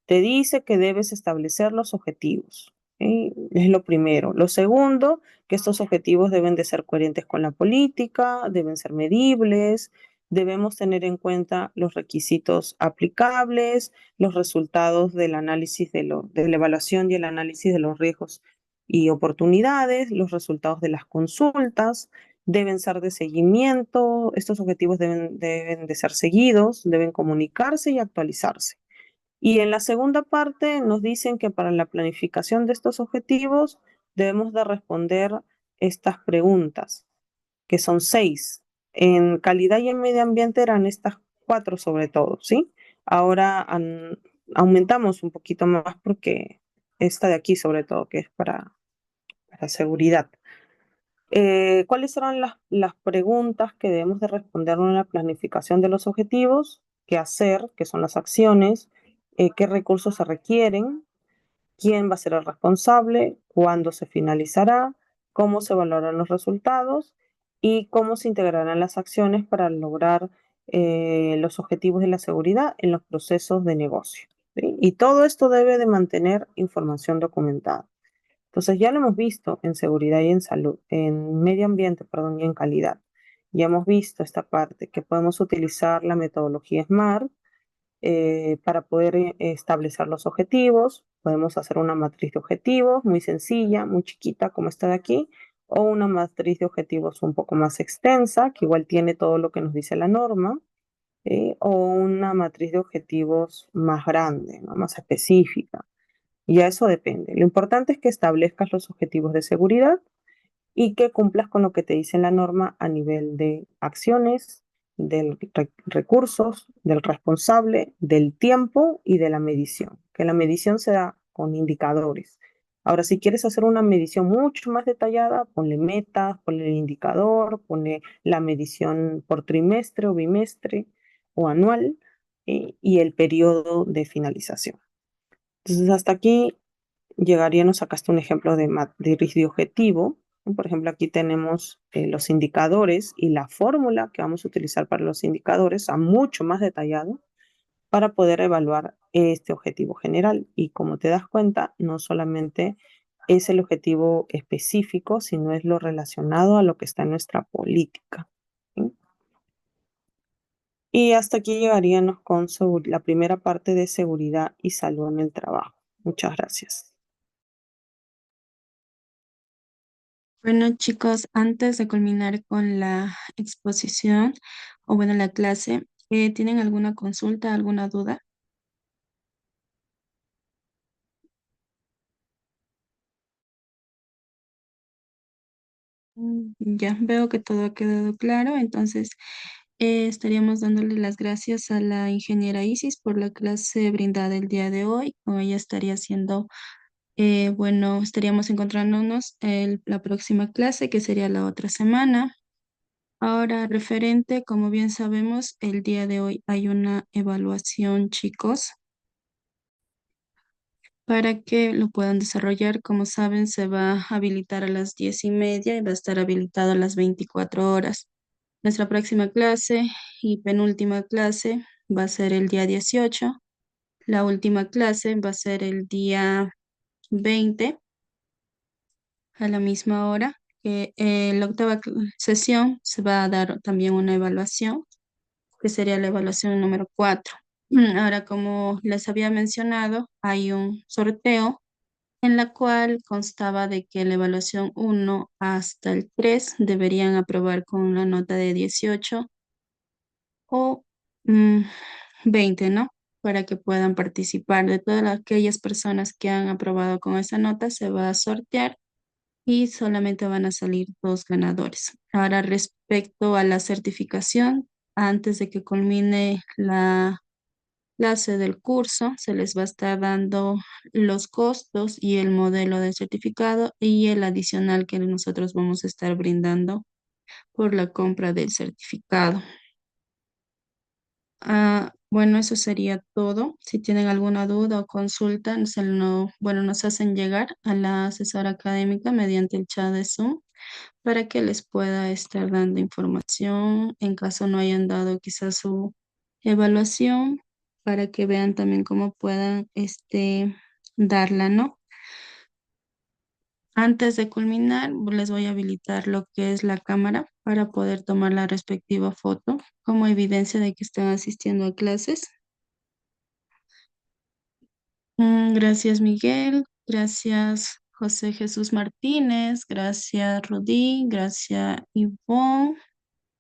Te dice que debes establecer los objetivos. ¿Sí? Es lo primero. Lo segundo, que estos objetivos deben de ser coherentes con la política, deben ser medibles, debemos tener en cuenta los requisitos aplicables, los resultados del análisis de la evaluación y el análisis de los riesgos y oportunidades, los resultados de las consultas, deben ser de seguimiento, estos objetivos deben de ser seguidos, deben comunicarse y actualizarse. Y en la segunda parte nos dicen que para la planificación de estos objetivos debemos de responder estas preguntas, que son 6. En calidad y en medio ambiente eran estas 4 sobre todo, ¿sí? Ahora aumentamos un poquito más porque esta de aquí sobre todo, que es para seguridad. ¿Cuáles serán las preguntas que debemos de responder en la planificación de los objetivos? ¿Qué hacer? ¿Qué son las acciones? ¿Qué recursos se requieren? ¿Quién va a ser el responsable? ¿Cuándo se finalizará? ¿Cómo se valorarán los resultados? ¿Y cómo se integrarán las acciones para lograr los objetivos de la seguridad en los procesos de negocio? ¿Sí? Y todo esto debe de mantener información documentada. Entonces ya lo hemos visto en seguridad y en salud, en medio ambiente, perdón, y en calidad. Ya hemos visto esta parte, que podemos utilizar la metodología SMART para poder establecer los objetivos. Podemos hacer una matriz de objetivos muy sencilla, muy chiquita como esta de aquí, o una matriz de objetivos un poco más extensa, que igual tiene todo lo que nos dice la norma, o una matriz de objetivos más grande, ¿no? Más específica. Ya eso depende. Lo importante es que establezcas los objetivos de seguridad y que cumplas con lo que te dice la norma a nivel de acciones, de recursos, del responsable, del tiempo y de la medición. Que la medición se da con indicadores. Ahora, si quieres hacer una medición mucho más detallada, ponle metas, ponle el indicador, ponle la medición por trimestre o bimestre o anual, y el periodo de finalización. Entonces, hasta aquí llegaríamos, sacaste un ejemplo de matriz de objetivo, ¿no? Por ejemplo, aquí tenemos los indicadores y la fórmula que vamos a utilizar para los indicadores, a mucho más detallado, para poder evaluar este objetivo general. Y como te das cuenta, no solamente es el objetivo específico, sino es lo relacionado a lo que está en nuestra política, ¿sí? Y hasta aquí llegaríamos con la primera parte de seguridad y salud en el trabajo. Muchas gracias. Bueno, chicos, antes de culminar con la exposición o bueno, la clase, ¿tienen alguna consulta, alguna duda? Ya veo que todo ha quedado claro, entonces estaríamos dándole las gracias a la ingeniera Isis por la clase brindada el día de hoy. O ella estaría haciendo, bueno, estaríamos encontrándonos la próxima clase, que sería la otra semana. Ahora, referente, como bien sabemos, el día de hoy hay una evaluación, chicos, para que lo puedan desarrollar. Como saben, se va a habilitar a las 10:30 y va a estar habilitado a las 24 horas. Nuestra próxima clase y penúltima clase va a ser el día 18. La última clase va a ser el día 20 a la misma hora. En la octava sesión se va a dar también una evaluación, que sería la evaluación número 4. Ahora, como les había mencionado, hay un sorteo en la cual constaba de que la evaluación 1 hasta el 3 deberían aprobar con una nota de 18 o 20, ¿no? Para que puedan participar. De todas aquellas personas que han aprobado con esa nota, se va a sortear y solamente van a salir dos ganadores. Ahora, respecto a la certificación, antes de que culmine la clase del curso, se les va a estar dando los costos y el modelo de certificado y el adicional que nosotros vamos a estar brindando por la compra del certificado. Bueno, eso sería todo. Si tienen alguna duda o consulta, bueno, nos hacen llegar a la asesora académica mediante el chat de Zoom para que les pueda estar dando información en caso no hayan dado quizás su evaluación, para que vean también cómo puedan darla, ¿no? Antes de culminar, les voy a habilitar lo que es la cámara para poder tomar la respectiva foto como evidencia de que están asistiendo a clases. Gracias, Miguel. Gracias, José Jesús Martínez. Gracias, Rudy. Gracias, Ivonne.